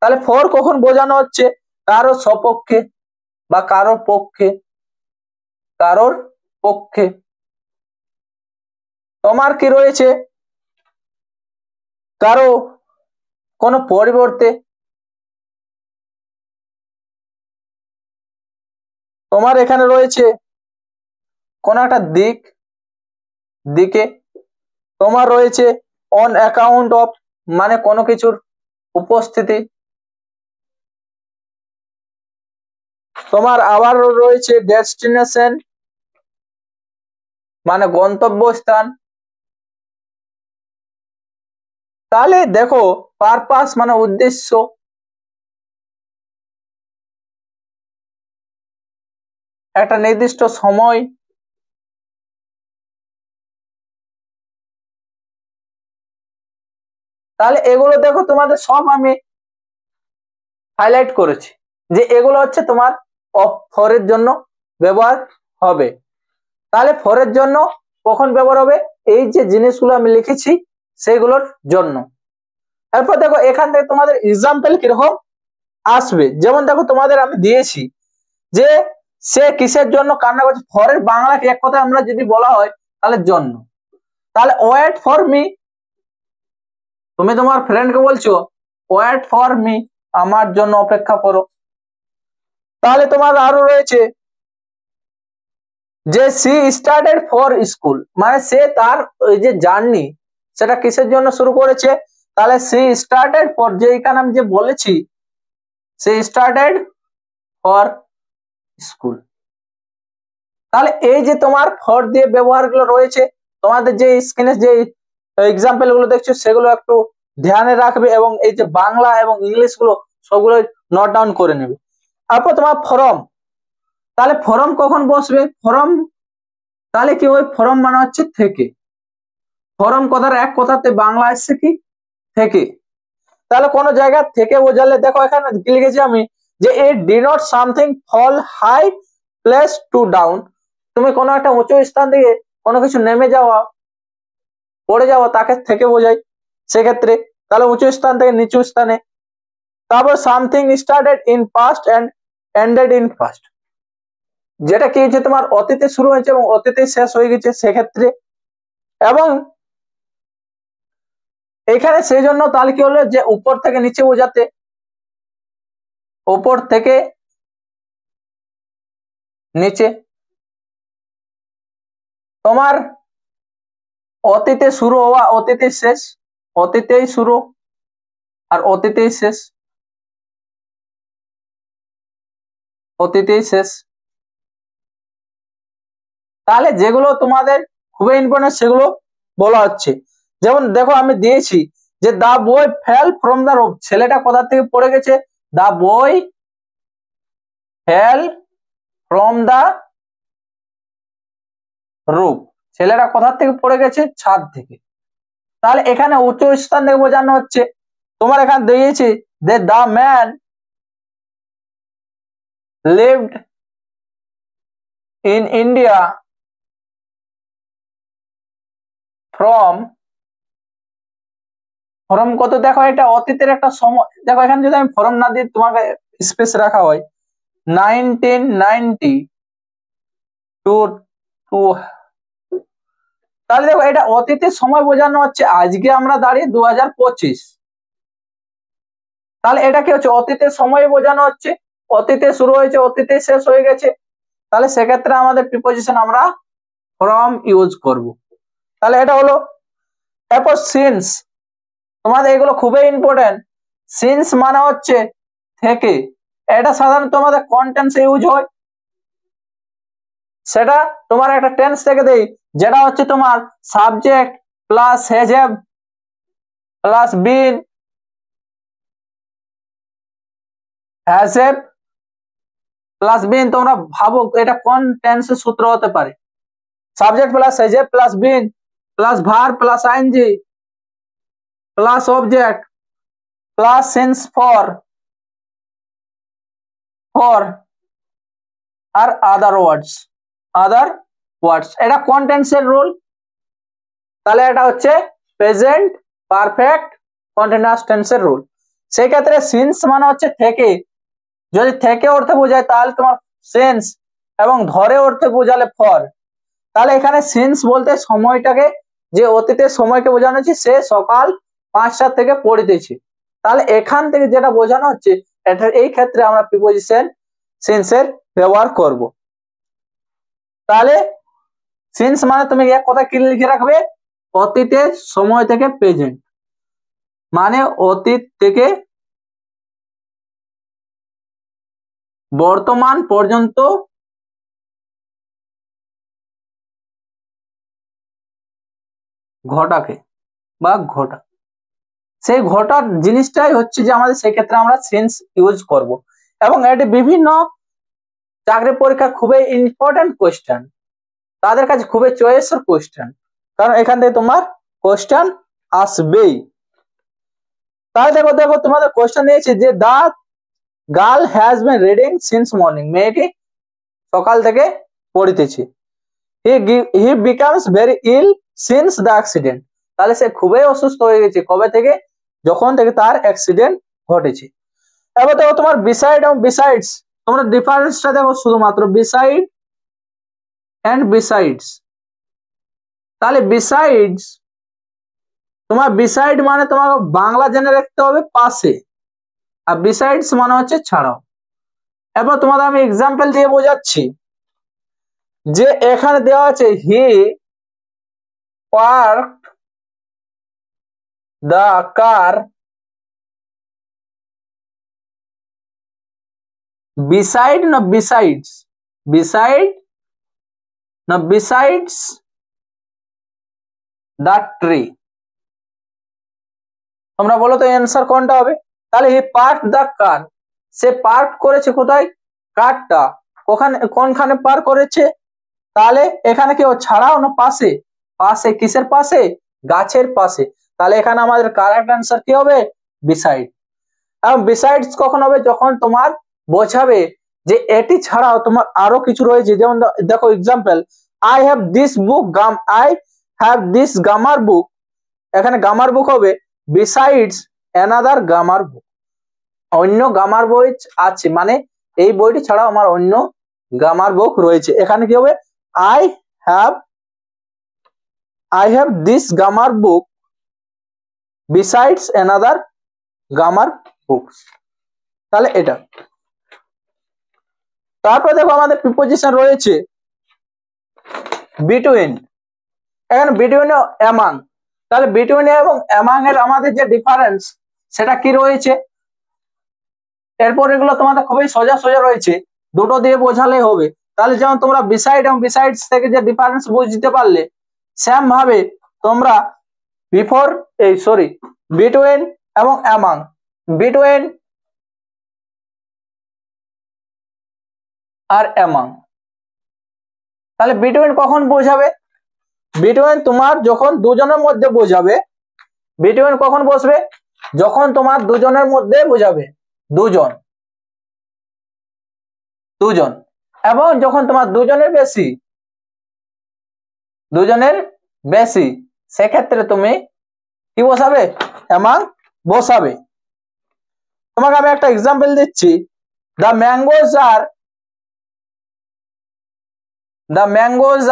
তাহলে ফর কখন বোঝানো হচ্ছে, কারো সপক্ষে বা কারো পক্ষে, কারোর পক্ষে। তোমার কি রয়েছে, কারো কোনো পরিবর্তে, তোমার এখানে রয়েছে কোন একটা দিক, দিকে। তোমার রয়েছে অন অ্যাকাউন্ট অফ, মানে কোনো কিছুর উপস্থিতি। তোমার আবার রয়েছে ডেস্টিনেশন, মানে গন্তব্যস্থান। তাহলে দেখো পারপাস মানে উদ্দেশ্য, একটা নির্দিষ্ট সময়, তাহলে এগুলো দেখো তোমাদের সব আমি হাইলাইট করেছি যে এগুলো হচ্ছে তোমার ফরের জন্য ব্যবহার হবে। তাহলে ফরের জন্য কখন ব্যবহার হবে, এই যে জিনিসগুলো আমি লিখেছি সেগুলোর জন্য। এরপর দেখো এখান থেকে তোমাদের এক্সাম্পল কিরকম আসবে, যেমন দেখো তোমাদের আমি দিয়েছি যে সে কিসের জন্য কান্না করছে, ফরের বাংলাকে এক কথা আমরা যদি বলা হয় তাহলে জন্য। তাহলে ওয়েট ফর মি, তুমি তোমার ফ্রেন্ডকে বলছো ওয়েট ফর মি, আমার জন্য অপেক্ষা করো। তাহলে তোমার আরো রয়েছে যে সি স্টার্টেড ফর স্কুল, মানে সে তার ওই যে জার্নি সেটা কিসের জন্য শুরু করেছে, তাহলে সি স্টার্টেড ফর, যে এখানে আমি যে বলেছি সি স্টার্টেড ফর স্কুল। তাহলে এই যে তোমার ফর দিয়ে ব্যবহারগুলো রয়েছে, তোমাদের যে স্ক্রিনে যে এক্সাম্পল গুলো দেখছো সেগুলো একটু ধ্যানে রাখবে এবং এই যে বাংলা এবং ইংলিশ গুলো সবগুলো নোট ডাউন করে নেবে। তারপর তোমার ফরম, তাহলে ফরম কখন বসবে, ফরম তাহলে কি ওই ফরম মানে হচ্ছে থেকে, ফরম কথার এক কথাতে বাংলা আসছে কি থেকে। তাহলে কোন জায়গা থেকে বোঝালে দেখো এখানে কি লিখেছি আমি যে it denote something fall high place to down, তুমি কোনো একটা উঁচু স্থান থেকে কোনো কিছু নেমে যাওয়া পড়ে যাওয়া তাকে থেকে বোঝায় সেক্ষেত্রে, তাহলে উঁচু স্থান থেকে নিচু স্থানে। তারপর something started in past and ended in past, যেটা কি হচ্ছে তোমার অতীতে শুরু হয়েছে এবং অতীতে শেষ হয়ে গেছে সেক্ষেত্রে। এবং এখানে সেই জন্য তাহলে কি হলো যে উপর থেকে নিচে বোঝাতে, উপর থেকে নিচে। তোমার অতীতে শুরু হওয়া অতীতে শেষ, অতীতেই শুরু আর অতীতেই শেষ, অতীতেই শেষ। তাহলে যেগুলো তোমাদের খুবই ইম্পর্টেন্ট সেগুলো বলা হচ্ছে, যেমন দেখো আমি দিয়েছি যে দা বয় ফেল ফ্রম দা রোপ, ছেলেটা কোথা থেকে পড়ে গেছে, দা বয় ফেল ফ্রম দা রুপ, ছেলেটা কোথা থেকে পড়ে গেছে, ছাদ থেকে। তাহলে এখানে উঁচু স্থান থেকে বোঝানো হচ্ছে, তোমার এখানে দিয়েছি যে the man lived in India from, from কত, দেখো এটা অতীতের একটা সময়, দেখো এখানে যদি আমি ফরম না দিয়ে তোমাকে স্পেস রাখা হয় 1990 টু টু, তাহলে দেখো এটা অতীতের সময় বোঝানো হচ্ছে, আজকে আমরা দাঁড়িয়ে 2025, তাহলে এটা কি হচ্ছে অতীতের সময় বোঝানো হচ্ছে, অতীতে শুরু হয়েছে অতীতে শেষ হয়ে গেছে, তাহলে সেক্ষেত্রে আমাদের প্রিপোজিশন আমরা ফ্রম ইউজ করব। তাহলে এটা হলো। এরপর সিন্স, তোমাদের এগুলো খুবই ইম্পর্টেন্ট। সিন্স মানে হচ্ছে থেকে, এটা সাধারণত তোমাদের কোন টেন্সে ইউজ হয়, সেটা তোমার একটা টেন্স থেকে দেই, যেটা হচ্ছে তোমার subject plus has have plus been, has have plus been, তোমরা ভাবো এটা কোন টেন্সের সূত্র হতে পারে, subject plus has have plus been plus verb plus ING plus object plus since for for or other words, এটা কোন টেন্সের রুল, তাহলে এটা হচ্ছে প্রেজেন্ট পারফেক্ট কন্টিনিউয়াস টেন্সের রুল। সেই ক্ষেত্রে সিন্স মানে হচ্ছে থেকে, যদি থেকে অর্থে বোঝায় তাহলে তোমার সেন্স, এবং ধরে অর্থে বোঝালে ফর। তাহলে এখানে সিন্স বলতে সময়টাকে, যে অতীতের সময়কে বোঝানো হচ্ছে, সে সকাল 5টা থেকে পড়িতেছে, তাহলে এখান থেকে যেটা বোঝানো হচ্ছে এটা, এই ক্ষেত্রে আমরা প্রিপোজিশন সিন্সের ব্যবহার করব। তাহলে সিন্স মানে তুমি এক কথা কি লিখে রাখবে, অতীতের সময় থেকে প্রেজেন্ট, মানে অতীত থেকে বর্তমান পর্যন্ত ঘটাকে বা ঘটা, সেই ঘটার জিনিসটাই হচ্ছে যে আমাদের সেই ক্ষেত্রে আমরা সিন্স ইউজ করব। এবং এটি বিভিন্ন চাকরি পরীক্ষা খুবই ইম্পর্টেন্ট কোয়েশ্চেন, তাদের কাছে খুবই চয়েসের কোয়েশ্চেন, কারণ এখান থেকে তোমার কোয়েশ্চেন আসবেই। তাই দেখো দেখো তোমাদের কোয়েশ্চেন দিয়েছে যে the girl has been reading since morning, মেয়েটি সকাল থেকে পড়িতেছে। He becomes very ill since the accident, তাহলে সে খুবই অসুস্থ হয়ে গেছে কবে থেকে, যখন থেকে তার অ্যাক্সিডেন্ট ঘটেছে। এবার দেখো তোমার বিসাইড এবং বিসাইডস, তোমরা ডিফারেন্সটা দেখো শুধুমাত্র বিসাইড এন্ড বিসাইডস। তাহলে বিসাইডস, তোমার বিসাইড মানে তোমার বাংলা জেনে রাখতে হবে পাশে, আর বিসাইডস মানে হচ্ছে ছাড়াও। এবার তোমাদের আমি এক্সাম্পল দিয়ে বোঝাচ্ছি, যে এখানে দেওয়া আছে হি পার্কড দ্য কার beside না besides, beside না besides the tree, তোমরা বলো তো অ্যান্সার কোনটা হবে। তাহলে হি পার্ক দ্য কার, সে পার্ক করেছে কোথায়, কারটা কোনখানে পার্ক করেছে, তাহলে এখানে কি ছাড়াও না পাশে, পাশে কিসের পাশে, গাছের পাশে, তাহলে এখানে আমাদের কারেক্ট অ্যান্সার কি হবে, বিসাইড। এবং বিসাইডস কখন হবে, যখন তোমার বোঝাবে যে এটি ছাড়াও তোমার আরো কিছু রয়েছে। যেমন দেখো example, I have this book I have this grammar book, এখানে গ্রামার বুক হবে বিসাইডস অ্যানাদার গ্রামার বুক, অন্য গ্রামার বই আছে, মানে এই বইটি ছাড়াও আমার অন্য গ্রামার বুক রয়েছে। এখানে কি হবে, I have this grammar book besides another grammar books, তাহলে এটা। তারপর দেখো আমাদের প্রিপোজিশন রয়েছে বিটুইন, এখানে বিটুইন ও অ্যামাং, তাহলে বিটুইন এবং অ্যামাং এর আমাদের যে ডিফারেন্স সেটা কি রয়েছে, এরপর এগুলো তোমাদের খুবই সোজা সোজা রয়েছে, দুটো দিয়ে বোঝালেই হবে। তাহলে যেমন তোমরা বিসাইড এবং বিসাইডস থেকে যে ডিফারেন্স বুঝতে পারলে, সেম ভাবে তোমরা বিটুইন এবং অ্যামাং, বিটুইন আর অ্যামাং, তাহলে বিটুইন কখন বোঝাবে, বিটুইন তোমার যখন দুজনের মধ্যে বোঝাবে, বিটুইন কখন বসবে, যখন তোমার দুজনের মধ্যে বোঝাবে, দুজন, এবং যখন তোমার দুজনের বেশি, সেক্ষেত্রে তুমি কি বসাবে, অ্যামাং বসাবে। তোমাকে আমি একটা এক্সাম্পল দিচ্ছি, the mangoes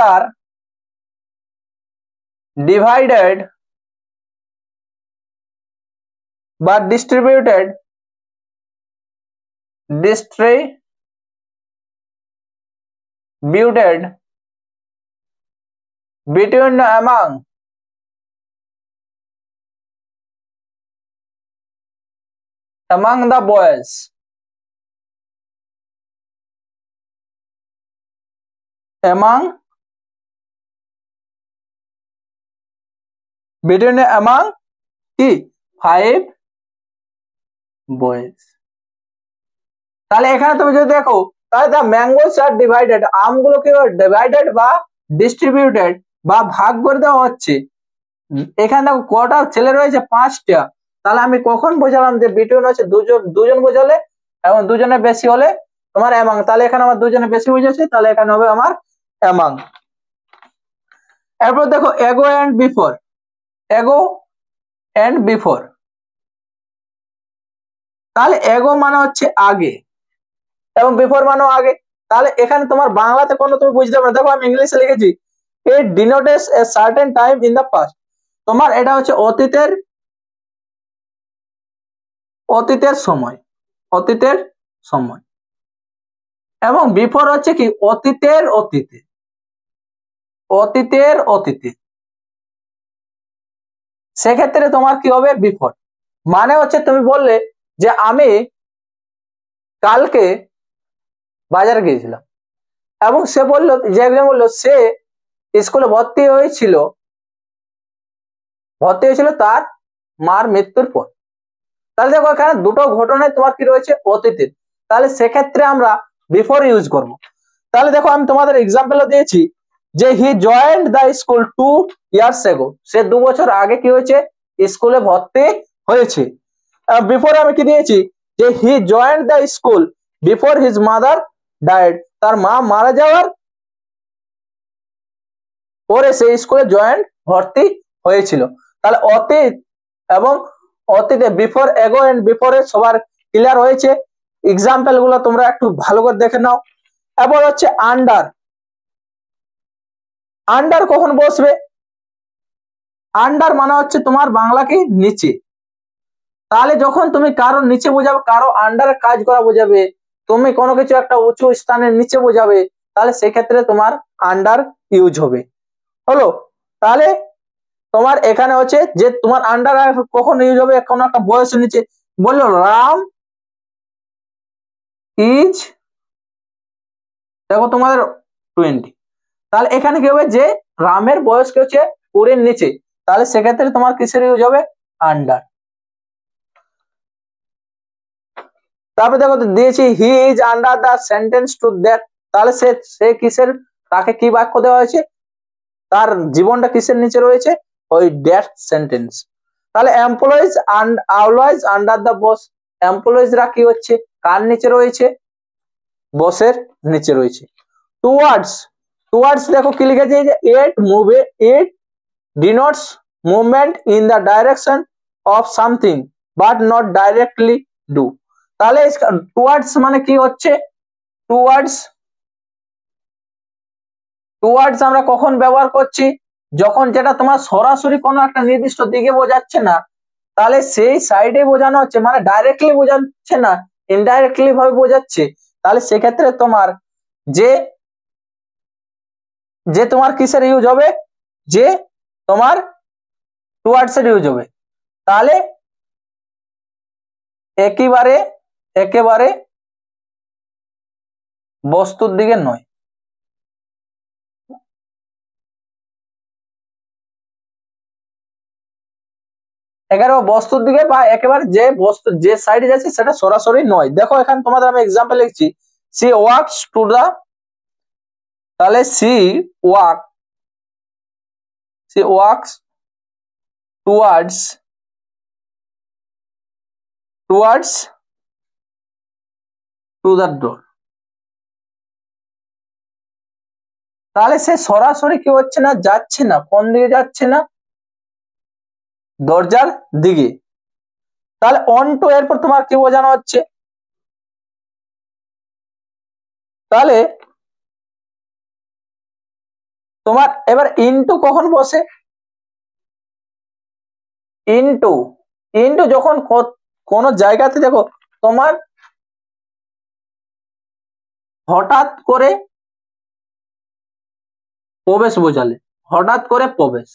are divided but distributed between among the boys, among কি 5 বয়েজ। তাহলে এখানে তুমি যদি দেখো, তাহলে দ্য ম্যাঙ্গোস আর ডিভাইডেড, আমগুলো কি ডিভাইডেড বা ডিস্ট্রিবিউটেড বা ভাগ করে দেওয়া হচ্ছে। এখানে দেখো কটা ছেলে রয়েছে, 5টা, তাহলে আমি কখন বোঝালাম যে বিটুইন হচ্ছে দুজন বোঝালে, এবং দুজনের বেশি হলে তোমার অ্যামাং, তাহলে এখানে আমার দুজনের বেশি বুঝেছে, তাহলে এখানে হবে আমার অ্যামাং। এরপর দেখো এগো এন্ড বিফোর, তাহলে এগো মানে হচ্ছে আগে এবং বিফোর মানে আগে। তাহলে এখানে তোমার বাংলাতে কোনো তুমি বুঝতে পারো, দেখো আমি ইংলিশে লিখেছি it denotes a certain time in the past, তোমার এটা হচ্ছে অতীতের সময়, এবং বিফোর হচ্ছে কি অতীতে, অতীতের অতীতে, সেক্ষেত্রে তোমার কি হবে বিফোর। মানে হচ্ছে তুমি বললে যে আমি কালকে বাজারে গিয়েছিলাম, এবং সে বললো, যে একজন বললো সে স্কুলে ভর্তি হয়েছিল তার মার মৃত্যুর পর। তাহলে দেখো এখানে দুটো ঘটনায় তোমার কি রয়েছে অতীতের, তাহলে সেক্ষেত্রে আমরা বিফোর ইউজ করব। তাহলে দেখো আমি তোমাদের এক্সাম্পলও দিয়েছি যে he joined the school 2 years ago, সে 2 বছর আগে কি হয়েছে স্কুলে ভর্তি হয়েছে। বিফোর আমি কি দিয়েছি যে he joined the school before his mother died, তার মা মারা যাওয়ার পরে সেই স্কুলে ভর্তি হয়েছিল। তাহলে অতীত এবং অতীতে বিফোর, এগো এন্ড বিফোরে সবার ক্লিয়ার হয়েছে। এক্সাম্পল গুলো তোমরা একটু ভালো করে দেখে নাও। এবার হচ্ছে আন্ডার। আন্ডার কখন বসবে? আন্ডার মানে হচ্ছে তোমার বাংলা কি নিচে। তাহলে যখন তুমি কারো নিচে বোঝাবে, কারো আন্ডারে কাজ করা বোঝাবে, তুমি কোনো কিছু একটা উঁচু স্থানের নিচে বোঝাবে, তাহলে সেক্ষেত্রে তোমার আন্ডার ইউজ হবে। হলো? তাহলে তোমার এখানে হচ্ছে যে তোমার আন্ডার কখন ইউজ হবে, কোনো একটা বয়সের নিচে। বললো রাম ইজ, দেখো তোমাদের 20, তাহলে এখানে কি হবে যে রামের বয়স কি হচ্ছে 20 নিচে, তাহলে সেক্ষেত্রে তোমার কিসের ইউজ হবে আন্ডার। তারপরে দেখো দিয়েছি he is under the sentence to that, তাহলে সে কিসের, তাকে কি বাক্য দেওয়া হয়েছে, তার জীবনটা কিসের নিচে রয়েছে ওই দ্যাট সেন্টেন্স। তাহলে employees and always under the boss, এমপ্লয়িজরা কি হচ্ছে কার নিচে রয়েছে বসের নিচে রয়েছে। টুয়ার্ডস, টুয়ার্ডস দেখো কি লিখেছে যে it denotes movement in the direction of something but not directly do, তাহলে টুয়ার্ডস মানে কি হচ্ছে টুয়ার্ডস, টুয়ার্ডস আমরা কখন ব্যবহার করছি যখন যেটা তোমার সরাসরি কোনো একটা নির্দিষ্ট দিকে বোঝাচ্ছে না, তাহলে সেই সাইডে বোঝানো হচ্ছে, মানে ডাইরেক্টলি বোঝাচ্ছে না, ইনডাইরেক্টলি ভাবে বোঝাচ্ছে, তাহলে সেক্ষেত্রে তোমার যে যে তোমার কিসের ইউজ হবে, যে তোমার টুয়ার্ডস এর ইউজ হবে। তাহলে একেবারে একেবারে বস্তুর দিকে নয়। এখানে বস্তুর দিকে বা একেবারে যে বস্তু যে সাইডে যাচ্ছে সেটা সরাসরি নয়। দেখো এখানে তোমাদের আমি এক্সাম্পল লিখছি, সি ওয়াকস টু দা, তাহলে she walks towards to the door, তাহলে সে সরাসরি কি হচ্ছে না, যাচ্ছে না, কোন দিকে যাচ্ছে না, দরজার দিকে। তাহলে অন টু এরপর তোমার কি বোঝানো হচ্ছে, তাহলে তোমার এবার ইনটু কখন বসে, ইনটু ইনটু যখন কোন জায়গাতে দেখো তোমার হঠাৎ করে প্রবেশ বোঝালে, হঠাৎ করে প্রবেশ,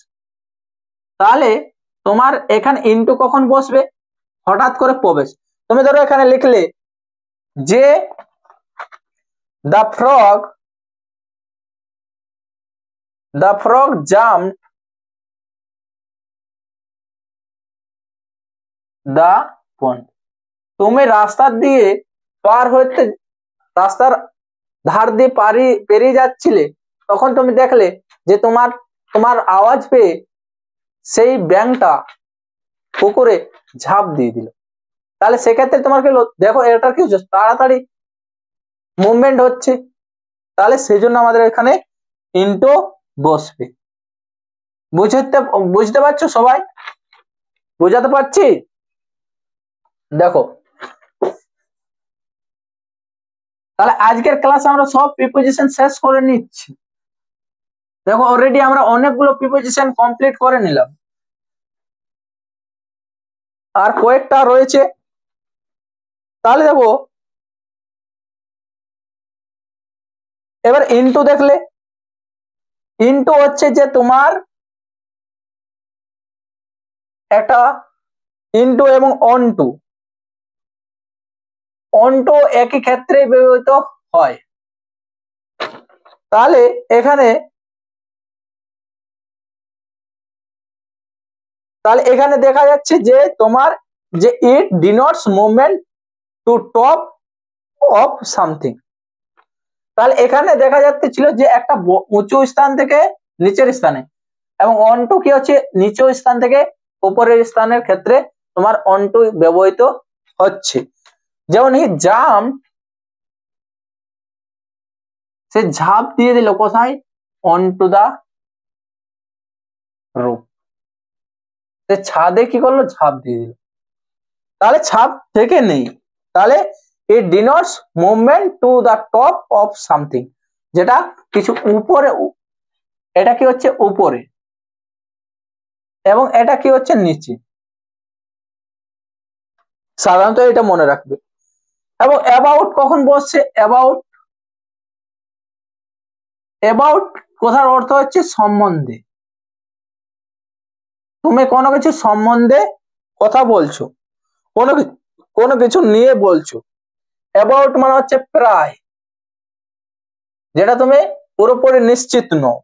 তাহলে তোমার এখানে ইনটু কখন বসবে হঠাৎ করে প্রবেশ। তুমি ধরো এখানে লিখলে যে the frog jump the pond, তুমি রাস্তার দিয়ে পার হতে, রাস্তার ধার দিয়ে পেরিয়ে যাচ্ছিলে, তখন তুমি দেখলে যে তোমার তোমার আওয়াজ পেয়ে সেই ব্যাঙটা পুকুরে ঝাঁপ দিয়ে দিল, তাহলে সেক্ষেত্রে তোমার কি দেখো এটা কি হচ্ছে তাড়াতাড়ি মুভমেন্ট হচ্ছে, তাহলে সেই জন্য আমাদের এখানে ইনটু বসবে। বুঝতে পারছো সবাই? বুঝাতে পারছি? দেখো তাহলে আজকের ক্লাস আমরা সব প্রিপোজিশন শেষ করে নিচ্ছি। দেখো অলরেডি আমরা অনেকগুলো প্রিপোজিশন কমপ্লিট করে নিলাম, আর কয়েকটা রয়েছে। তাহলে দেখো এবার ইনটু দেখলে, ইনটু হচ্ছে যে তোমার একটা ইনটু এবং অনটু একই ক্ষেত্রে ব্যবহৃত হয়। তাহলে এখানে দেখা যাচ্ছে যে তোমার যে it denotes movement to top of something. তাহলে এখানে দেখা যাচ্ছে ছিল যে একটা উঁচু স্থান থেকে নিচের স্থানে, এবং অনটু কি হচ্ছে নিচু স্থান থেকে উপরের স্থানের ক্ষেত্রে তোমার অনটু ব্যবহৃত হচ্ছে। যেমন হি জাম্প, সে ঝাঁপ দিয়ে দিল কোথায়? অনটু দা রুফ। সে ছাদে কি করলো? ঝাঁপ দিয়ে দিল। তাহলে ছাদ থেকে নেই, তাহলে it denotes movement to the top of something, যেটা কিছু উপরে, এটা কি হচ্ছে উপরে এবং এটা কি হচ্ছে নিচে। সাধারণত এটা মনে রাখবে। এবং অ্যাবাউট কখন বসছে? অ্যাবাউট কথার অর্থ হচ্ছে সম্বন্ধে। তুমি কোনো কিছু সম্বন্ধে কথা বলছো, কোনো কিছু নিয়ে বলছো। অ্যাবাউট মানে হচ্ছে প্রায়, যেটা তুমি পুরোপুরি নিশ্চিত নও,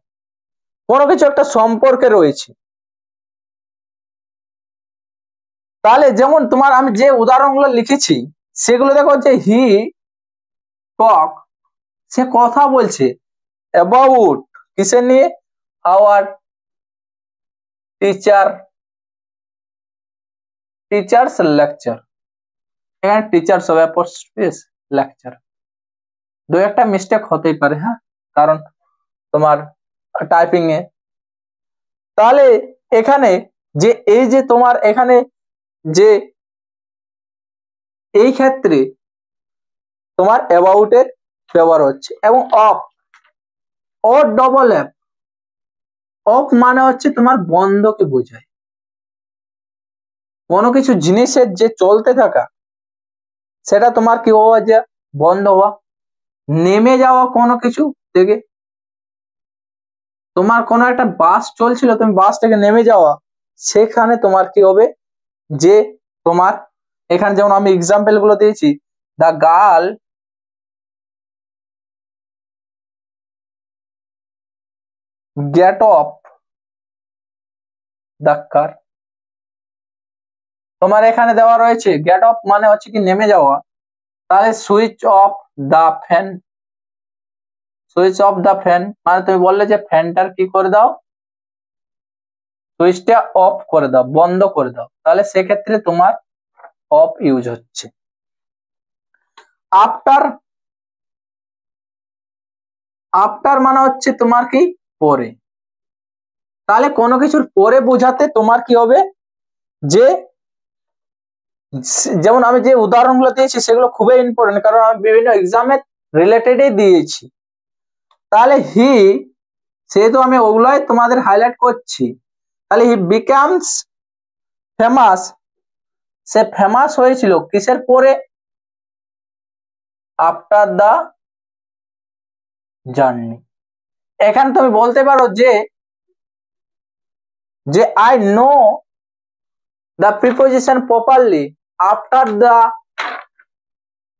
কোনো কিছু একটা সম্পর্কে রয়েছে। তাহলে যেমন তোমার আমি যে উদাহরণগুলো লিখেছি সেগুলো দেখো, যে হি টক, সে কথা বলছে অ্যাবাউট কিসের নিয়ে? Our teachers lecture. এখানে টিচার্স হবে অ্যাপোস্ট্রফি লেকচার। দু একটা মিস্টেক হতেই পারে, হ্যাঁ, কারণ তোমার টাইপিং এ। তাহলে এখানে যে এই যে তোমার এখানে যে এই ক্ষেত্রে তোমার অ্যাবাউট এর ব্যবহার হচ্ছে। এবং of, O double F, of মানে হচ্ছে তোমার বন্ধকে বোঝায়। কোনো কিছু জিনিসের যে চলতে থাকা, সেটা তোমার কি হওয়া, যে বন্ধ হওয়া। নেমে যাওয়া কোনো কিছু থেকে, তোমার কোনো একটা বাস চলছিল, তুমি বাস থেকে নেমে যাওয়া, সেখানে তোমার কি হবে? যে তোমার এখানে যেমন আমি এক্সাম্পল গুলো দিয়েছি, the girl gate of the car. তোমার এখানে দেওয়া রয়েছে গেট অফ মানে হচ্ছে কি নেমে যাওয়া। তাহলে switch off the fan, switch off the fan মানে তুমি বললে যে ফ্যানটার কি করে দাও? সুইচটা অফ করে দাও, বন্ধ করে দাও। তাহলে সেক্ষেত্রে তোমার অফ ইউজ হচ্ছে। আফটার, আফটার মানে হচ্ছে তোমার কি পরে। তাহলে কোনো কিছুর পরে বোঝাতে তোমার কি হবে? যে যেমন আমি যে উদাহরণগুলো দিয়েছি সেগুলো খুবই ইম্পর্টেন্ট, কারণ আমি বিভিন্ন এক্সামের রিলেটেডই দিয়েছি। তাহলে হি, সেহেতু আমি ওগুলোই তোমাদের হাইলাইট করছি। তাহলে হি বিকামস ফেমাস, সে ফেমাস হয়েছিল কিসের পরে? After the journey. এখানে তুমি বলতে পারো যে I know the preposition properly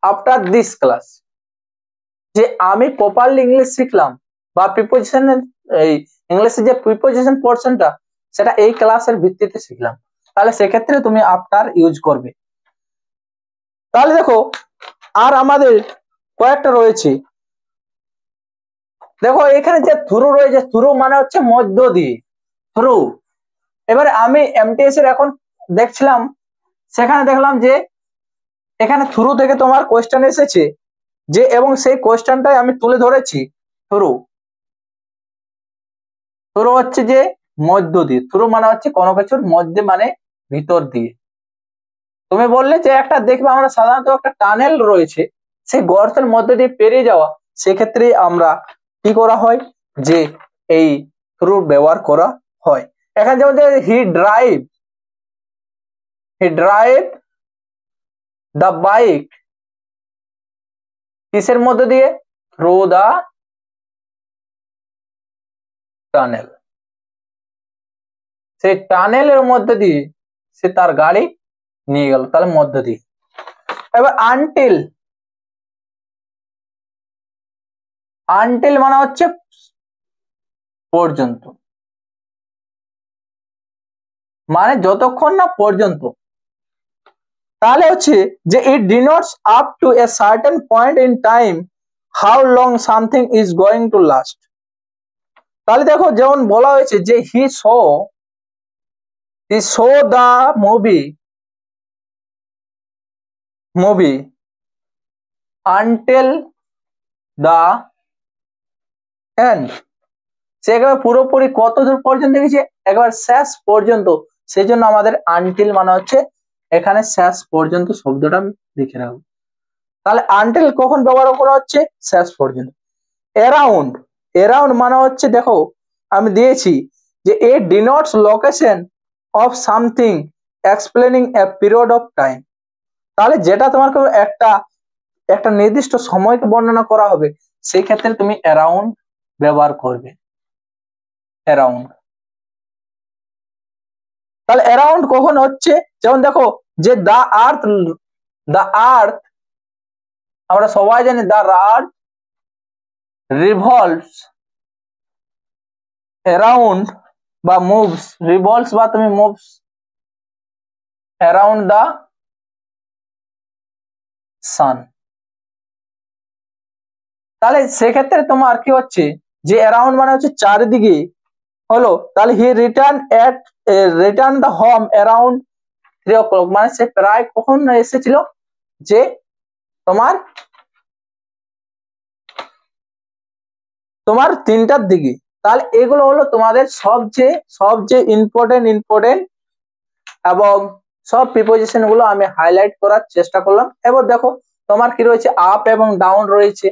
after this class, যে আমি প্রপারলি ইংলিশ শিখলাম বা প্রিপোজিশনের এই ইংলিশের যে প্রিপোজিশন পোরশনটা, সেটা এই ক্লাসের ভিত্তিতে শিখলাম। তাহলে সেক্ষেত্রে তুমি আফটার ইউজ করবে। তাহলে দেখো আর আমাদের কয়েকটা রয়েছে। দেখো এখানে যে থ্রু রয়েছে, থ্রু মানে হচ্ছে মধ্য দিয়ে, থ্রু। এবারে আমি এমটিএস এর এখন দেখছিলাম, সেখানে দেখলাম যে এখানে থ্রু থেকে তোমার কোয়েশ্চেন এসেছে, যে এবং সেই কোয়েশ্চেনটাই আমি তুলে ধরেছি। থ্রু, থ্রু হচ্ছে যে মধ্য দিয়ে, থ্রু মানে হচ্ছে কোনো কিছুর মধ্যে মানে ভিতর দিয়ে। তুমি বললে যে একটা দেখবে আমরা সাধারণত একটা টানেল রয়েছে, সেই গর্তের মধ্যে দিয়ে পেরিয়ে যাওয়া, সেক্ষেত্রে আমরা কি করা হয়? যে এই থ্রু ব্যবহার করা হয়। এখানে যেমন হি ড্রাইভ দ্য বাইক কিসের মধ্যে দিয়ে? থ্রু টানেল, সেই টানেলের মধ্যে দিয়ে সে তার গাড়ি নিয়ে গেল, তাহলে মধ্য দিয়ে। এবার আনটিল, আনটিল মানে হচ্ছে পর্যন্ত, মানে যতক্ষণ না পর্যন্ত। তাহলে হচ্ছে যে it denotes up to a certain point in time how long something is going to last. তাহলে দেখো যেমন বলা হয়েছে যে he saw the movie until the end, সে একবার পুরোপুরি কত দূর পর্যন্ত দেখেছে, একবার শেষ পর্যন্ত। সেই জন্য আমাদের আনটিল মানে হচ্ছে এখানে শেষ পর্যন্ত শব্দটা আমি লিখে রাখবো। তাহলে আনটিল কখন ব্যবহার করা হচ্ছে, শেষ পর্যন্ত। অ্যারাউন্ড, অ্যারাউন্ড মানে হচ্ছে দেখো আমি দিয়েছি যে it denotes location of something explaining a period of time. তাহলে যেটা তোমাকে একটা নির্দিষ্ট সময়কে বর্ণনা করা হবে, সেই ক্ষেত্রে তুমি অ্যারাউন্ড ব্যবহার করবে, অ্যারাউন্ড। তাহলে অ্যারাউন্ড কখন হচ্ছে, যেমন দেখো যে দ্য আর্থ আমরা সবাই জানি দ্য আর্থ রিভলভস অ্যারাউন্ড বা মুভস, রিভলভস বা তুমি মুভস অ্যারাউন্ড দ্য সান। তাহলে সেক্ষেত্রে তোমার কি হচ্ছে যে অ্যারাউন্ড মানে হচ্ছে চারিদিকে হলো। তাহলে he return the home around 3 o'clock, মানে সে প্রায় কখন এসেছিল, যে তোমার 3টার দিকে। তাহলে এগুলো হলো তোমাদের সবচেয়ে ইম্পর্টেন্ট এবং সব প্রিপোজিশন গুলো আমি হাইলাইট করার চেষ্টা করলাম। এবার দেখো তোমার কি রয়েছে, আপ এবং ডাউন রয়েছে।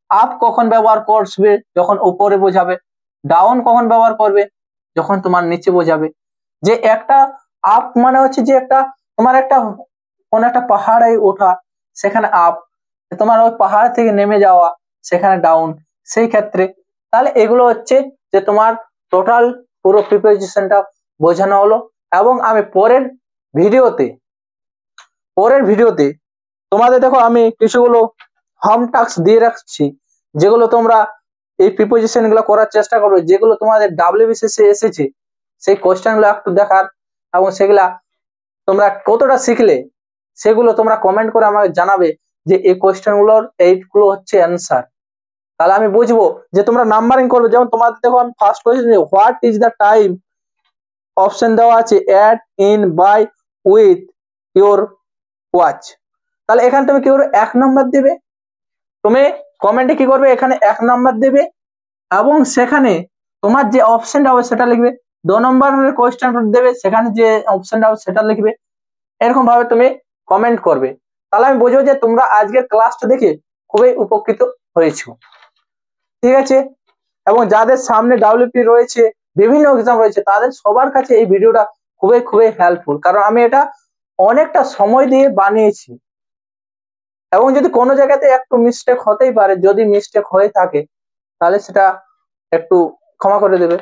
আপ কখন ব্যবহার করবে, যখন উপরে বোঝাবে। ডাউন কখন ব্যবহার করবে, যখন তোমার নিচে বোঝাবে। যে একটা আপ মানে হচ্ছে যে তোমার কোন একটা পাহাড়ে ওঠা, সেখানে আপ। তোমার ওই পাহাড় থেকে নেমে যাওয়া, সেখানে ডাউন, সেই ক্ষেত্রে। তাহলে এগুলো হচ্ছে যে তোমার টোটাল পুরো প্রিপোজিশনটা বোঝানো হলো। এবং আমি পরের ভিডিওতে তোমাদের দেখো আমি কিছুগুলো হোম টাস্ক দিয়ে রাখছি, যেগুলো তোমরা এই প্রিপোজিশন গুলো করার চেষ্টা করবে, যেগুলো তোমাদের WBCS এসেছে, সেই কোশ্চেন গুলো একটু দেখার, এবং সেগুলা তোমরা কতটা শিখলে সেগুলো তোমরা কমেন্ট করে আমাকে জানাবে যে এই কোশ্চেন গুলোর এইগুলো হচ্ছে অ্যান্সার। তাহলে আমি বুঝবো যে তোমরা নাম্বারিং করবে। যেমন তোমাদের দেখো আমি first question, what is the time, option at in by, in, by, watch, ইউর ওয়াচ। তাহলে এখানে তুমি কি করবে, 1 নম্বর দেবে। তুমি কমেন্টে কি করবে, এখানে 1 নম্বর দেবে, এবং সেখানে তোমার যে অপশনটা হবে সেটা লিখবে। 2 নম্বরের কোশ্চেন দেবে, সেখানে যে অপশনটা হবে সেটা লিখবে। এরকম ভাবে তুমি কমেন্ট করবে। তাহলে আমি বুঝবো যে তোমরা আজকের ক্লাসটা দেখে খুবই উপকৃত হয়েছো। ঠিক আছে? এবং যাদের সামনে WP রয়েছে, বিভিন্ন এক্সাম রয়েছে, তাদের সবার কাছে এই ভিডিওটা খুবই হেল্পফুল, কারণ আমি এটা অনেকটা সময় দিয়ে বানিয়েছি। এবং যদি কোনো জায়গাতে একটু মিস্টেক হতেই পারে, যদি মিস্টেক হয়ে থাকে তাহলে সেটা একটু ক্ষমা করে দেবে।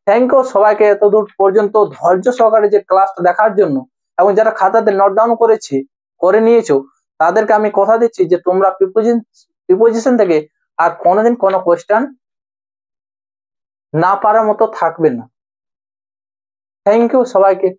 থ্যাংক ইউ সবাইকে এতদূর পর্যন্ত ধৈর্য সহকারে যে ক্লাসটা দেখার জন্য, এবং যারা খাতাতে নোট ডাউন করে নিয়েছো, তাদেরকে আমি কথা দিচ্ছি যে তোমরা প্রিপোজিশন থেকে আর কোনোদিন কোনো কোয়েশ্চেন না পারার মতো থাকবে না। থ্যাংক ইউ সবাইকে।